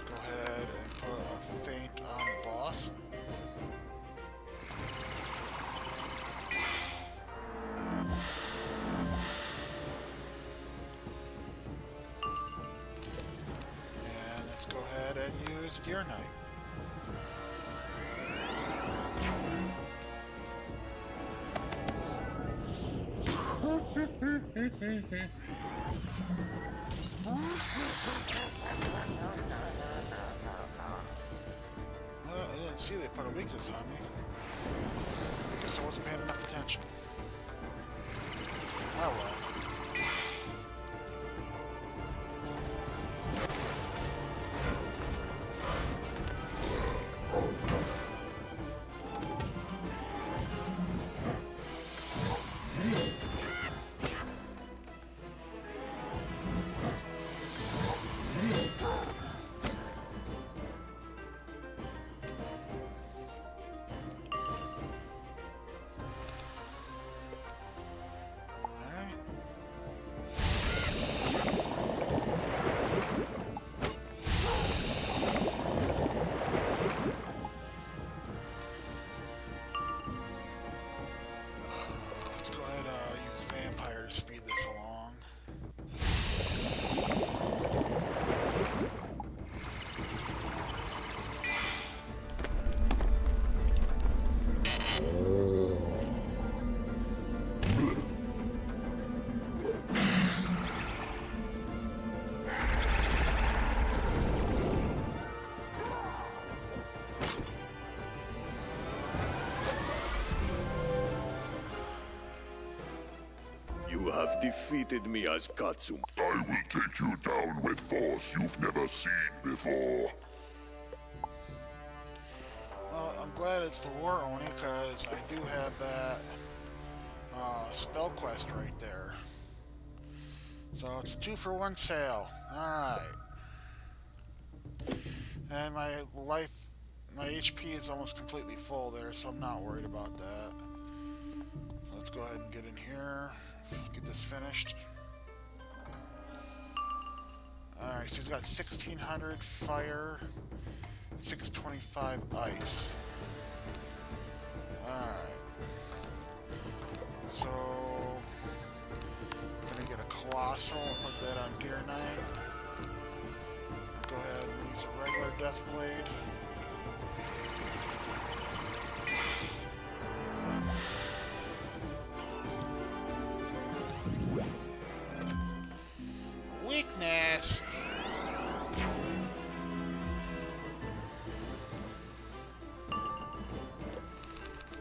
Go ahead and put a feint on the boss. And let's go ahead and use Deer Knight. Well, I didn't see they put a weakness on me. Guess I wasn't paying enough attention. Oh well. Speed this along. You have defeated me as Katsum. I will take you down with force you've never seen before. Well, I'm glad it's the War Oni, because I do have that spell quest right there. So it's a 2-for-1 sale. Alright. And my HP is almost completely full there, so I'm not worried about that. So let's go ahead and get in here. Get this finished. Alright, so he's got 1600 fire, 625 ice. Alright. So, I'm gonna get a Colossal and put that on Deer Knight. I'll go ahead and use a regular Death Blade. Weakness.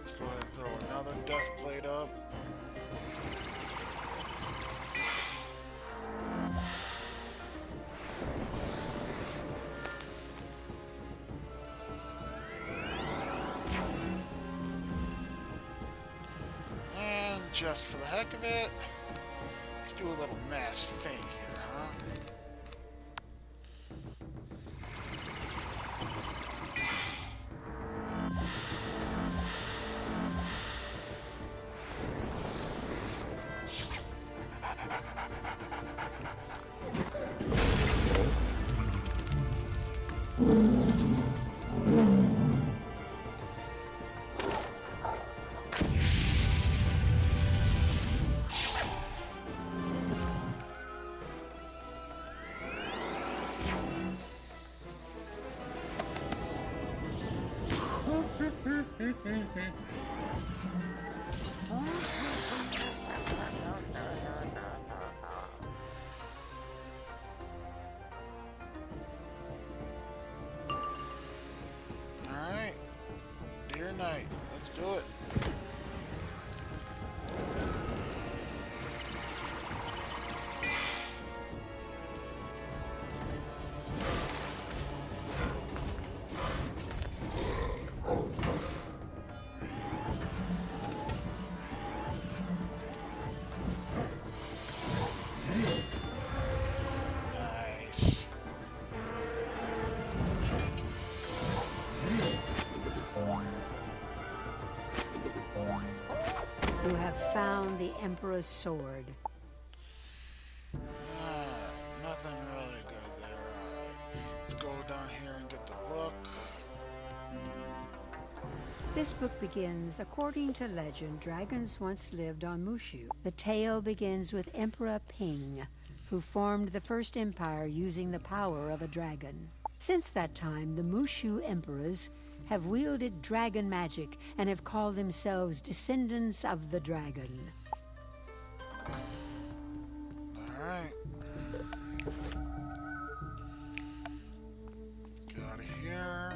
Let's go ahead and throw another Death Blade up. And just for the heck of it, let's do a little mass feint here, huh? Alright. Deer Knight. Let's do it. Nice. You have found the Emperor's sword. Nothing really good there. Alright. Let's go down here and get the book. This book begins, according to legend, dragons once lived on Mushu. The tale begins with Emperor Ping, who formed the first empire using the power of a dragon. Since that time, the Mushu emperors have wielded dragon magic and have called themselves descendants of the dragon. Alright. Get out of here.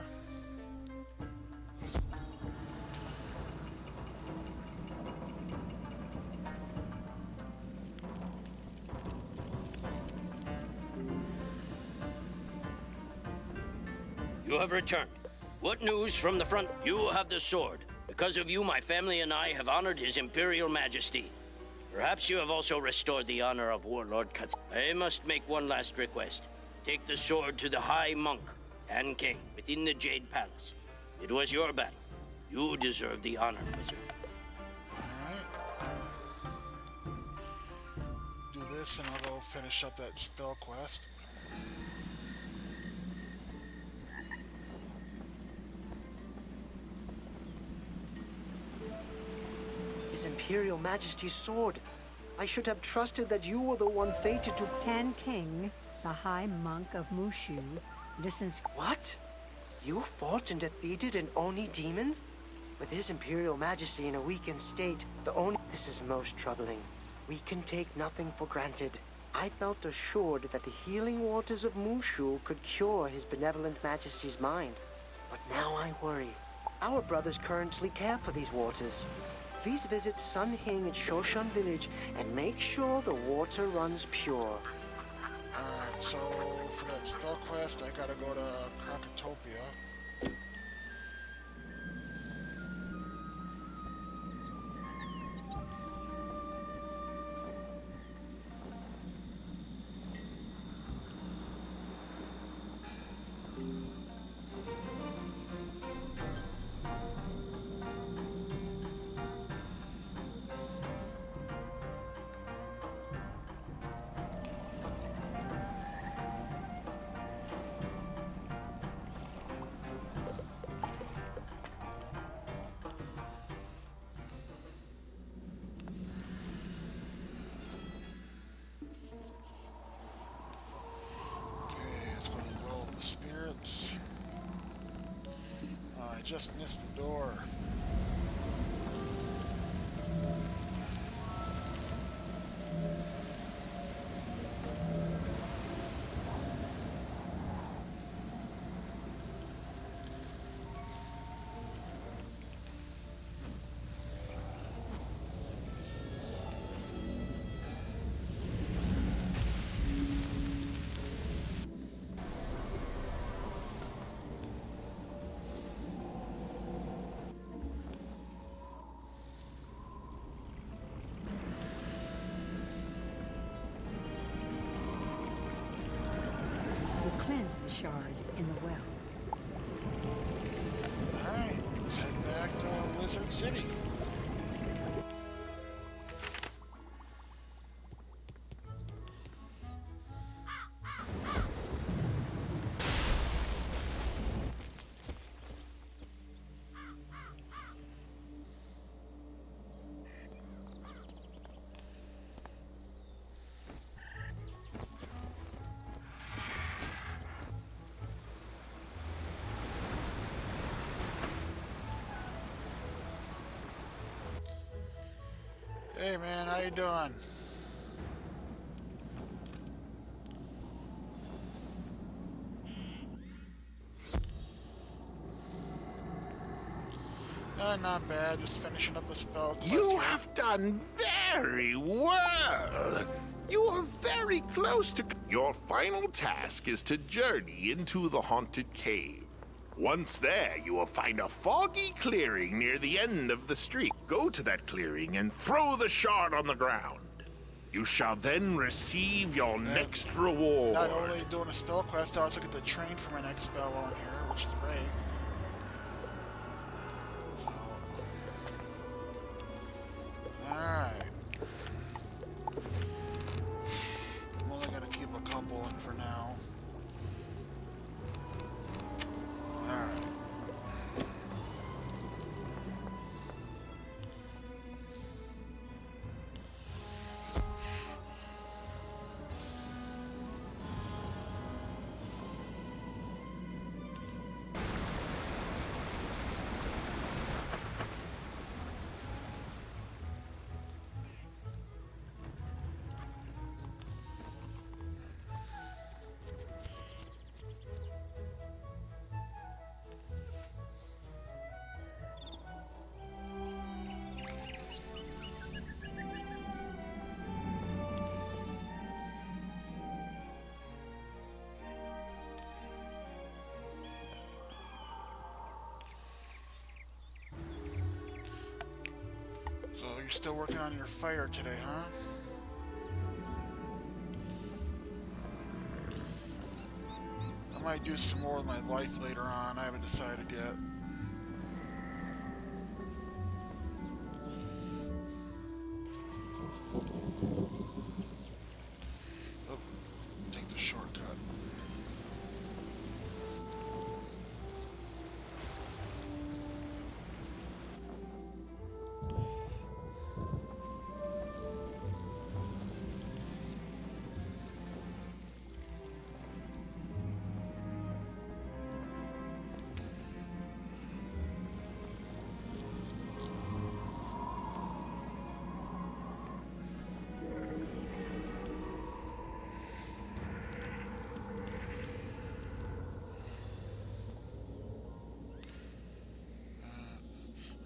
You have returned. What news from the front? You have the sword. Because of you, my family and I have honored His Imperial Majesty. Perhaps you have also restored the honor of Warlord Cuts. I must make one last request. Take the sword to the High Monk and King within the Jade Palace. It was your battle. You deserve the honor, wizard. Do this and I'll go finish up that spell quest. His Imperial Majesty's sword. I should have trusted that you were the one fated to... Tan King, the High Monk of Mushu, listens... What? You fought and defeated an Oni demon? With His Imperial Majesty in a weakened state, the Oni... This is most troubling. We can take nothing for granted. I felt assured that the healing waters of Mushu could cure His Benevolent Majesty's mind. But now I worry. Our brothers currently care for these waters. Please visit Sun Hing at Shoshan Village and make sure the water runs pure. Alright, so for that spell quest, I gotta go to Krakatopia. Just missed the door. Cleanse the shard in the well. Alright, let's head back to Wizard City. Hey man, how you doing? Not bad, just finishing up a spell quest. You have done very well. You are very close to... Your final task is to journey into the haunted cave. Once there, you will find a foggy clearing near the end of the street. Go to that clearing and throw the shard on the ground. You shall then receive your next reward. Not only doing a spell quest, I also get to train for my next spell while I'm here, which is Wraith. Alright. I'm only gonna keep a couple in for now. Alright. still working on your fire today, huh? I might do some more with my life later on. I haven't decided yet. Oh, take the shortcut.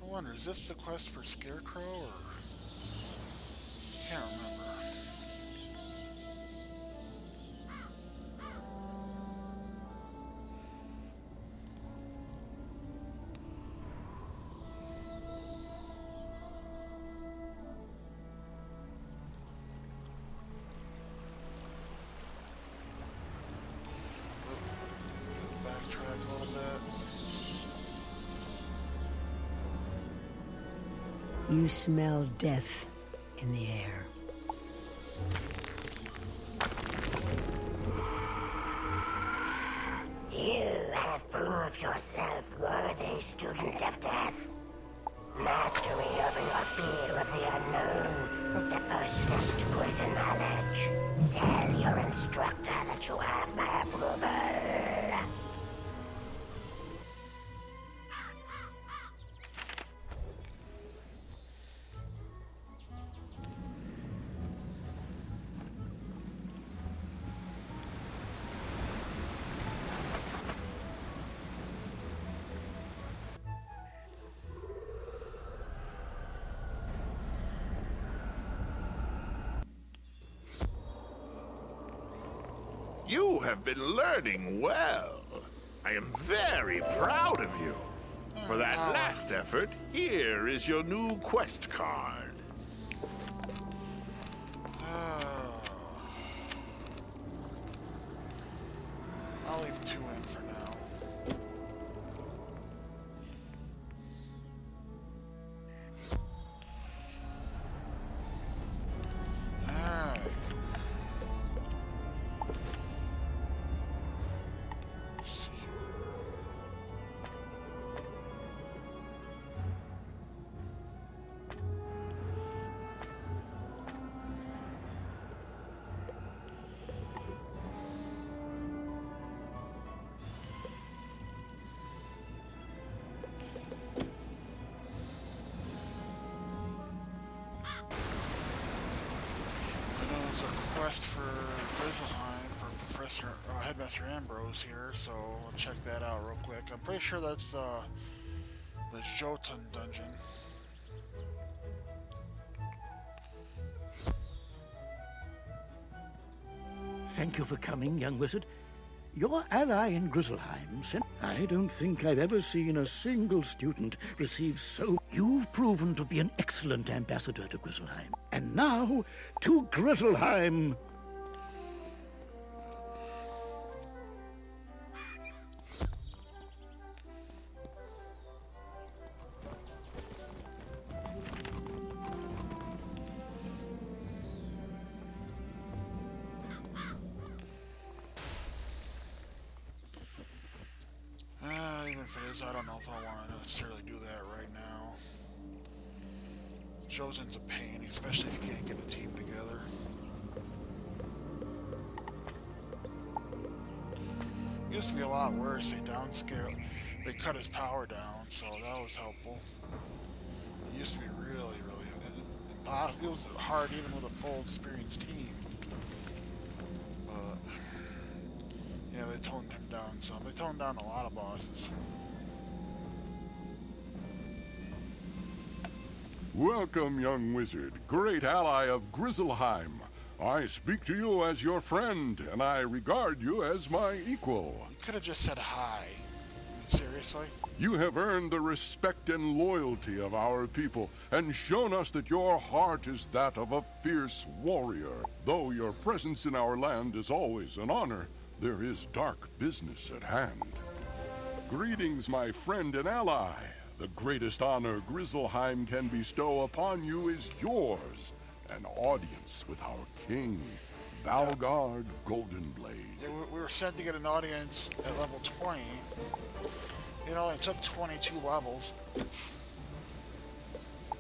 I wonder, is this the quest for Scarecrow, or... Can't remember. Backtrack a little bit. You smell death in the air. You have proved yourself worthy, student of death. Mastery over your fear of the unknown is the first step to greater knowledge. Tell your instructor that you have my approval. You have been learning well. I am very proud of you. For that last effort, here is your new quest card. I'll leave 2 in for now. Alright. Quest for Grizzleheim for Headmaster Ambrose here, so I'll check that out real quick. I'm pretty sure that's the Jotun dungeon. Thank you for coming, young wizard. Your ally in Grizzleheim sent... I don't think I've ever seen a single student receive so... You've proven to be an excellent ambassador to Grizzleheim. And now, to Grizzleheim! Even if it is, I don't know if I want to necessarily do that right now. Jotun's a pain, especially if you can't get a team together. It used to be a lot worse. They downscale, they cut his power down, so that was helpful. It used to be really impossible. It was hard even with a full experienced team. But yeah, they toned him down some. They toned down a lot of bosses. Welcome, young wizard, great ally of Grizzleheim. I speak to you as your friend, and I regard you as my equal. You could have just said hi. I mean, seriously. seriously? You have earned the respect and loyalty of our people, and shown us that your heart is that of a fierce warrior. Though your presence in our land is always an honor, there is dark business at hand. Greetings, my friend and ally. The greatest honor Grizzleheim can bestow upon you is yours, an audience with our king, Valgard Goldenblade. Yeah, we were set to get an audience at level 20. It only took 22 levels.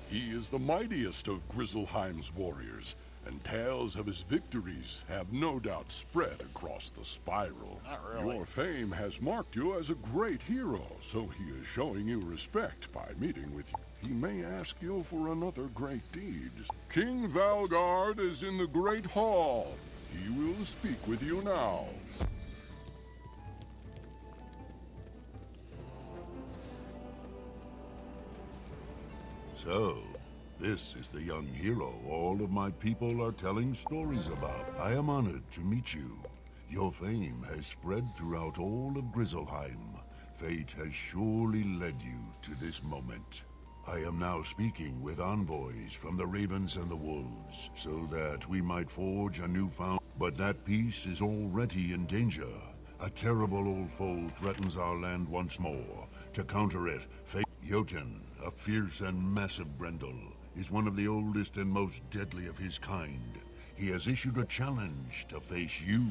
He is the mightiest of Grizzleheim's warriors, and tales of his victories have no doubt spread across the spiral. Not really. Your fame has marked you as a great hero, so he is showing you respect by meeting with you. He may ask you for another great deed. King Valgard is in the Great Hall. He will speak with you now. So, this is the young hero all of my people are telling stories about. I am honored to meet you. Your fame has spread throughout all of Grizzleheim. Fate has surely led you to this moment. I am now speaking with envoys from the Ravens and the Wolves, so that we might forge a new found. But that peace is already in danger. A terrible old foe threatens our land once more. To counter it, Jotun, a fierce and massive Brendel, is one of the oldest and most deadly of his kind. He has issued a challenge to face you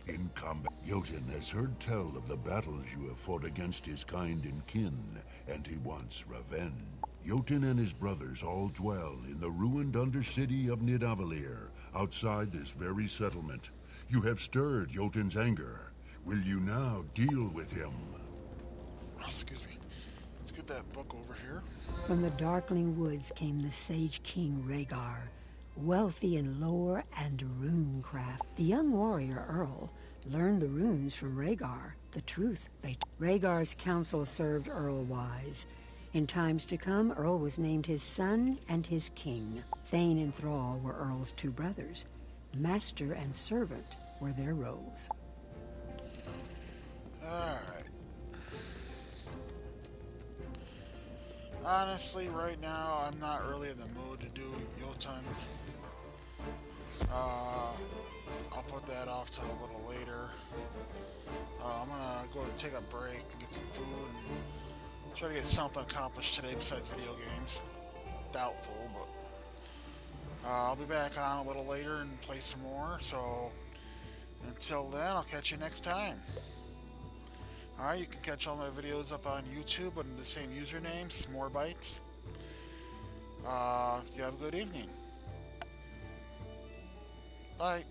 in combat. Jotun has heard tell of the battles you have fought against his kind and kin, and he wants revenge. Jotun and his brothers all dwell in the ruined undercity of Nidavellir, outside this very settlement. You have stirred Jotun's anger. Will you now deal with him? Excuse me. Let's get that book over here. From the darkling woods came the Sage King Rhaegar, wealthy in lore and runecraft. The young warrior Earl learned the runes from Rhaegar, the truth Rhaegar's counsel served Earl wise. In times to come, Earl was named his son and his king. Thane and Thrall were Earl's two brothers. Master and servant were their roles. Alright. Honestly, right now, I'm not really in the mood to do Jotun. I'll put that off till a little later. I'm gonna go take a break and get some food and try to get something accomplished today besides video games. Doubtful, but I'll be back on a little later and play some more. So until then, I'll catch you next time. Alright, you can catch all my videos up on YouTube under the same username, S'morebytes. You have a good evening. Bye.